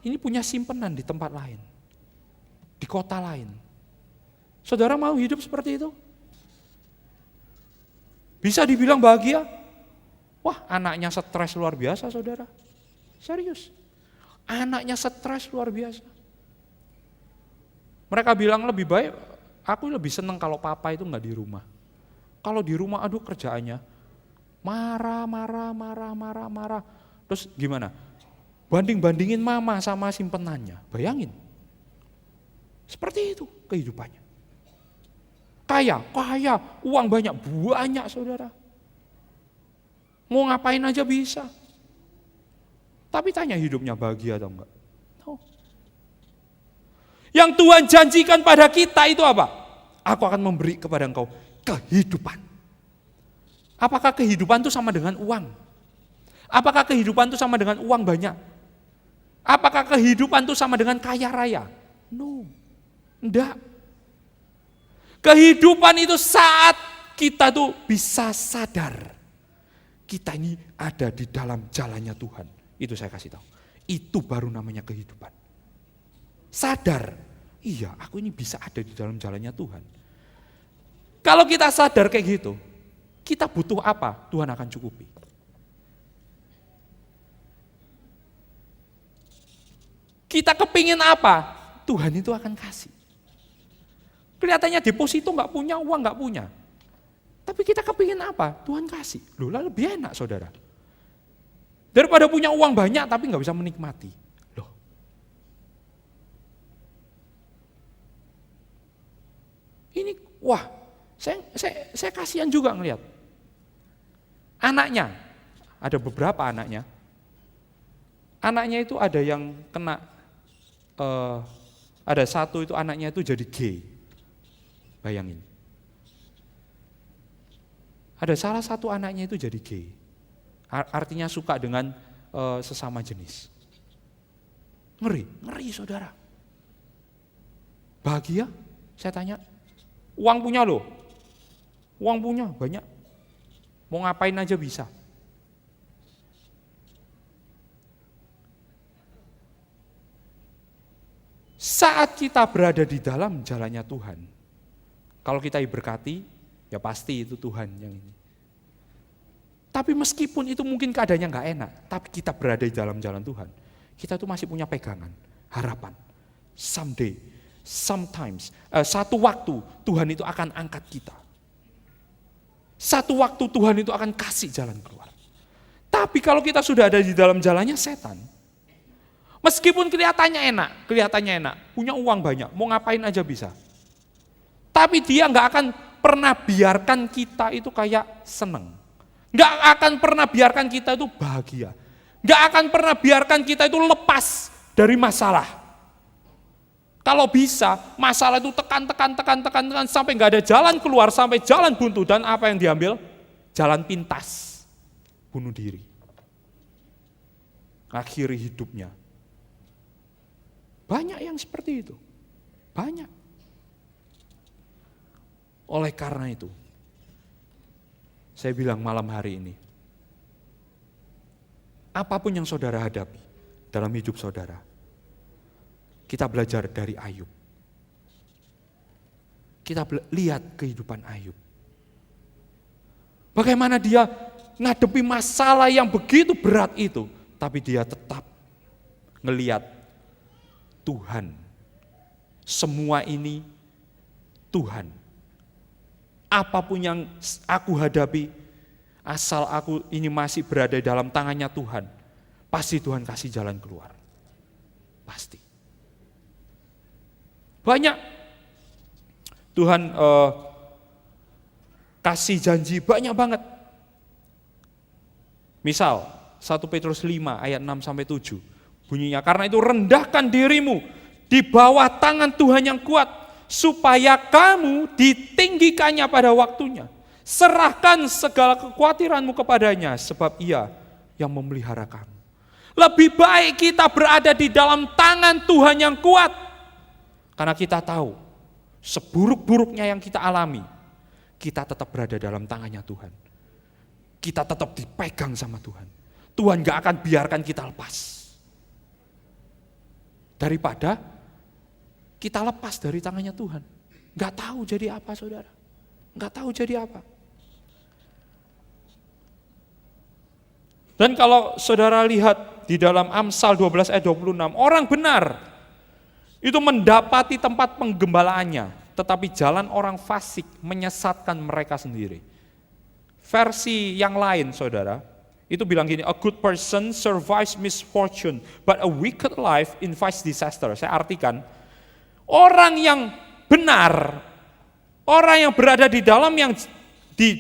Speaker 1: ini punya simpenan di tempat lain. Di kota lain. Saudara mau hidup seperti itu? Bisa dibilang bahagia? Wah, anaknya stres luar biasa, saudara. Serius. Anaknya stres luar biasa. Mereka bilang lebih baik, aku lebih senang kalau papa itu enggak di rumah. Kalau di rumah, aduh kerjaannya marah. Terus gimana? Banding-bandingin mama sama simpenannya. Bayangin. Seperti itu kehidupannya. Kaya, uang banyak saudara. Mau ngapain aja bisa. Tapi tanya hidupnya bahagia atau enggak? No. Yang Tuhan janjikan pada kita itu apa? Aku akan memberi kepada engkau kehidupan. Apakah kehidupan itu sama dengan uang? Apakah kehidupan itu sama dengan uang banyak? Apakah kehidupan itu sama dengan kaya raya? No, enggak. Kehidupan itu saat kita tuh bisa sadar. Kita ini ada di dalam jalannya Tuhan. Itu saya kasih tahu. Itu baru namanya kehidupan. Sadar, iya aku ini bisa ada di dalam jalannya Tuhan. Kalau kita sadar kayak gitu, kita butuh apa? Tuhan akan cukupi. Kita kepingin apa? Tuhan itu akan kasih. Kelihatannya deposito nggak punya, uang nggak punya. Tapi kita kepingin apa? Tuhan kasih. Loh, lah lebih enak saudara. Daripada punya uang banyak tapi nggak bisa menikmati. Loh. Ini, wah, saya kasihan juga ngelihat. Anaknya, ada beberapa anaknya. Anaknya itu ada yang kena, ada satu itu anaknya itu jadi gay. Bayangin. Ada salah satu anaknya itu jadi gay. Artinya suka dengan sesama jenis. Ngeri saudara. Bahagia? Saya tanya. Uang punya loh. Uang punya banyak. Mau ngapain aja bisa. Saat kita berada di dalam jalannya Tuhan, kalau kita diberkati, ya pasti itu Tuhan yang ini. Tapi meskipun itu mungkin keadaannya nggak enak, tapi kita berada di dalam jalan Tuhan, kita tuh masih punya pegangan, harapan. Someday, sometimes, satu waktu Tuhan itu akan angkat kita. Satu waktu Tuhan itu akan kasih jalan keluar. Tapi kalau kita sudah ada di dalam jalannya setan, meskipun kelihatannya enak, punya uang banyak, mau ngapain aja bisa. Tapi dia nggak akan pernah biarkan kita itu kayak seneng. Nggak akan pernah biarkan kita itu bahagia. Nggak akan pernah biarkan kita itu lepas dari masalah. Kalau bisa, masalah itu tekan sampai nggak ada jalan keluar, sampai jalan buntu, dan apa yang diambil? Jalan pintas, bunuh diri. Akhiri hidupnya. Banyak yang seperti itu, banyak. Oleh karena itu, saya bilang malam hari ini, apapun yang saudara hadapi dalam hidup saudara, kita belajar dari Ayub. Kita lihat kehidupan Ayub. Bagaimana dia ngadepi masalah yang begitu berat itu, tapi dia tetap ngelihat Tuhan. Semua ini Tuhan. Apapun yang aku hadapi, asal aku ini masih berada dalam tangannya Tuhan, pasti Tuhan kasih jalan keluar. Pasti. Banyak Tuhan kasih janji, banyak banget. Misal 1 Petrus 5 ayat 6-7 bunyinya, karena itu rendahkan dirimu di bawah tangan Tuhan yang kuat, supaya kamu ditinggikannya pada waktunya. Serahkan segala kekhawatiranmu kepadanya, sebab Ia yang memelihara kamu. Lebih baik kita berada di dalam tangan Tuhan yang kuat, karena kita tahu seburuk-buruknya yang kita alami, kita tetap berada dalam tangannya Tuhan. Kita tetap dipegang sama Tuhan. Tuhan gak akan biarkan kita lepas. Daripada kita lepas dari tangannya Tuhan. Gak tahu jadi apa saudara. Gak tahu jadi apa. Dan kalau saudara lihat di dalam Amsal 12 ayat 26, orang benar itu mendapati tempat penggembalaannya, tetapi jalan orang fasik menyesatkan mereka sendiri. Versi yang lain saudara, itu bilang gini, a good person survives misfortune, but a wicked life invites disaster. Saya artikan, orang yang benar, orang yang berada di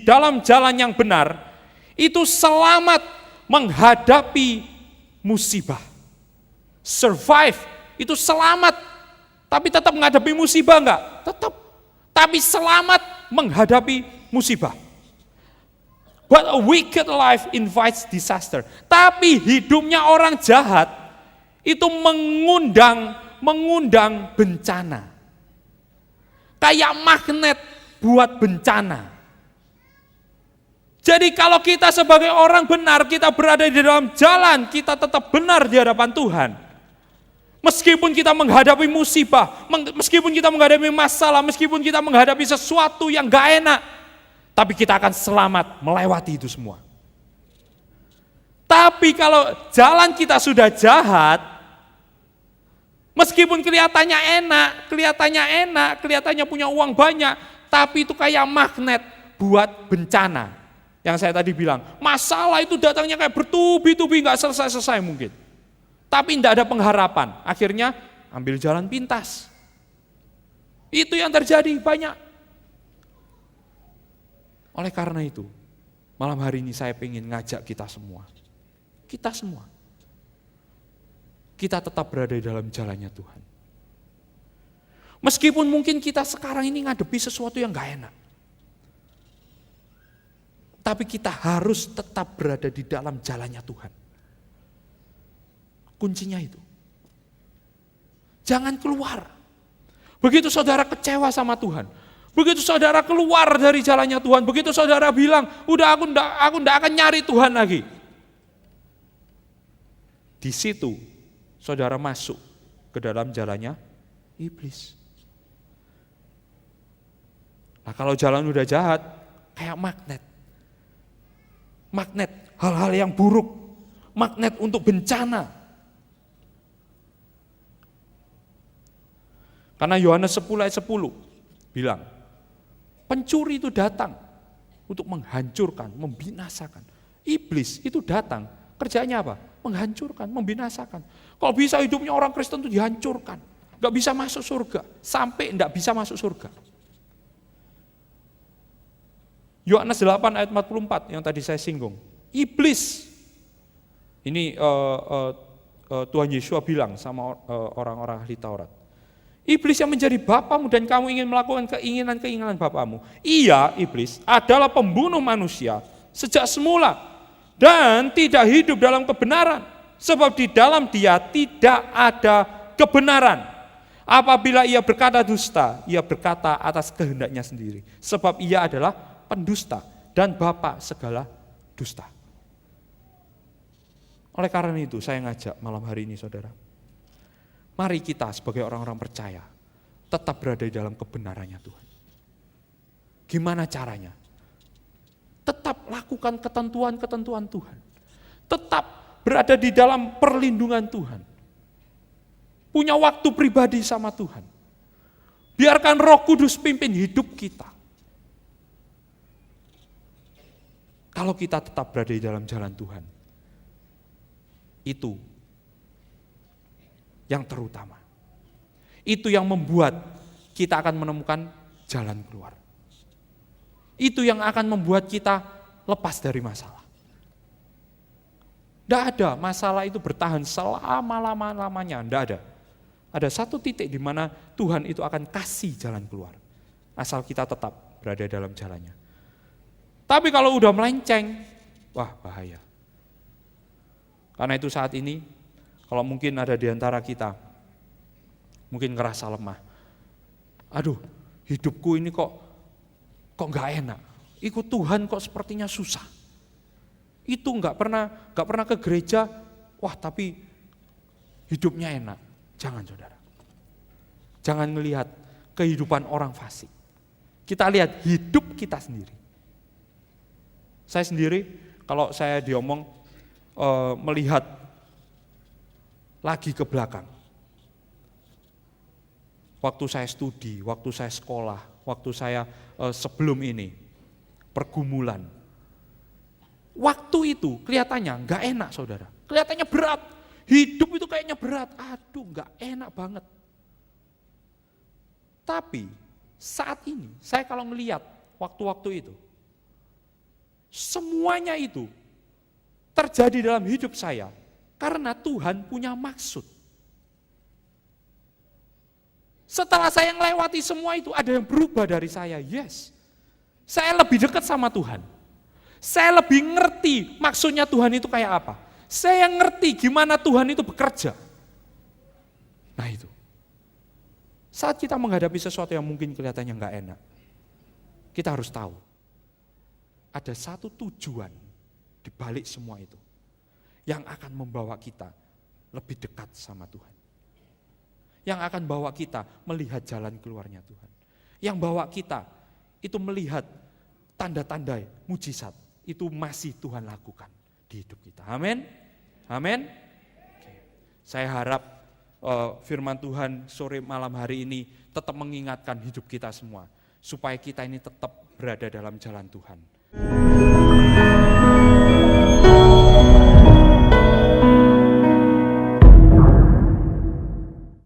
Speaker 1: dalam jalan yang benar, itu selamat menghadapi musibah. Survive, itu selamat, tapi tetap menghadapi musibah enggak? Tetap. tapi selamat menghadapi musibah. But a wicked life invites disaster. Tapi hidupnya orang jahat itu mengundang bencana. Kayak magnet buat bencana. Jadi kalau kita sebagai orang benar, kita berada di dalam jalan, kita tetap benar di hadapan Tuhan. Meskipun kita menghadapi musibah, meskipun kita menghadapi masalah, meskipun kita menghadapi sesuatu yang gak enak, tapi kita akan selamat melewati itu semua. Tapi kalau jalan kita sudah jahat, meskipun kelihatannya enak, kelihatannya punya uang banyak, tapi itu kayak magnet buat bencana. Yang saya tadi bilang, masalah itu datangnya kayak bertubi-tubi, gak selesai-selesai mungkin. Tapi tidak ada pengharapan, akhirnya ambil jalan pintas. Itu yang terjadi banyak. Oleh karena itu, malam hari ini saya ingin ngajak kita semua, kita tetap berada di dalam jalannya Tuhan. Meskipun mungkin kita sekarang ini ngadepi sesuatu yang gak enak, tapi kita harus tetap berada di dalam jalannya Tuhan. Kuncinya itu. Jangan keluar. Begitu saudara kecewa sama Tuhan, begitu saudara keluar dari jalannya Tuhan, begitu saudara bilang, udah aku ndak akan nyari Tuhan lagi. Di situ saudara masuk ke dalam jalannya iblis. Nah kalau jalan udah jahat, kayak magnet. Magnet hal-hal yang buruk, magnet untuk bencana. Karena Yohanes 10 ayat 10 bilang, pencuri itu datang untuk menghancurkan, membinasakan. Iblis itu datang, kerjanya apa? Menghancurkan, membinasakan. Kalau bisa hidupnya orang Kristen itu dihancurkan, gak bisa masuk surga, sampai gak bisa masuk surga. Yohanes 8 ayat 44 yang tadi saya singgung. Iblis, ini Tuhan Yesus bilang sama orang-orang ahli Taurat. Iblis yang menjadi bapamu dan kamu ingin melakukan keinginan-keinginan bapamu. Ia, iblis, adalah pembunuh manusia sejak semula dan tidak hidup dalam kebenaran. Sebab di dalam dia tidak ada kebenaran. Apabila ia berkata dusta, ia berkata atas kehendaknya sendiri. Sebab ia adalah pendusta dan bapa segala dusta. Oleh karena itu saya ngajak malam hari ini saudara, mari kita sebagai orang-orang percaya tetap berada di dalam kebenarannya Tuhan. Gimana caranya? Tetap lakukan ketentuan-ketentuan Tuhan. Tetap berada di dalam perlindungan Tuhan. Punya waktu pribadi sama Tuhan. Biarkan Roh Kudus pimpin hidup kita. Kalau kita tetap berada di dalam jalan Tuhan, itu yang terutama. Itu yang membuat kita akan menemukan jalan keluar. Itu yang akan membuat kita lepas dari masalah. Tidak ada masalah itu bertahan selama-lamanya, tidak ada. Ada satu titik di mana Tuhan itu akan kasih jalan keluar. Asal kita tetap berada dalam jalannya. Tapi kalau udah melenceng, wah bahaya. Karena itu saat ini, kalau mungkin ada di antara kita, mungkin ngerasa lemah. Aduh, hidupku ini kok nggak enak. Ikut Tuhan kok sepertinya susah. Itu nggak pernah ke gereja, wah tapi hidupnya enak. Jangan saudara. Jangan melihat kehidupan orang fasik. Kita lihat hidup kita sendiri. Saya sendiri, kalau saya diomong melihat lagi ke belakang. Waktu saya studi, waktu saya sekolah, waktu saya sebelum ini, pergumulan. Waktu itu kelihatannya nggak enak saudara, kelihatannya berat. Hidup itu kayaknya berat, aduh nggak enak banget. Tapi saat ini, saya kalau melihat waktu-waktu itu, semuanya itu terjadi dalam hidup saya karena Tuhan punya maksud. Setelah saya melewati semua itu, ada yang berubah dari saya, yes. Saya lebih dekat sama Tuhan. Saya lebih ngerti maksudnya Tuhan itu kayak apa. Saya ngerti gimana Tuhan itu bekerja. Nah itu. Saat kita menghadapi sesuatu yang mungkin kelihatannya nggak enak, kita harus tahu, ada satu tujuan di balik semua itu, yang akan membawa kita lebih dekat sama Tuhan. Yang akan bawa kita melihat jalan keluarnya Tuhan. Yang bawa kita itu melihat tanda-tanda mujizat, itu masih Tuhan lakukan di hidup kita. Amin. Amin. Saya harap firman Tuhan sore malam hari ini tetap mengingatkan hidup kita semua, supaya kita ini tetap berada dalam jalan Tuhan.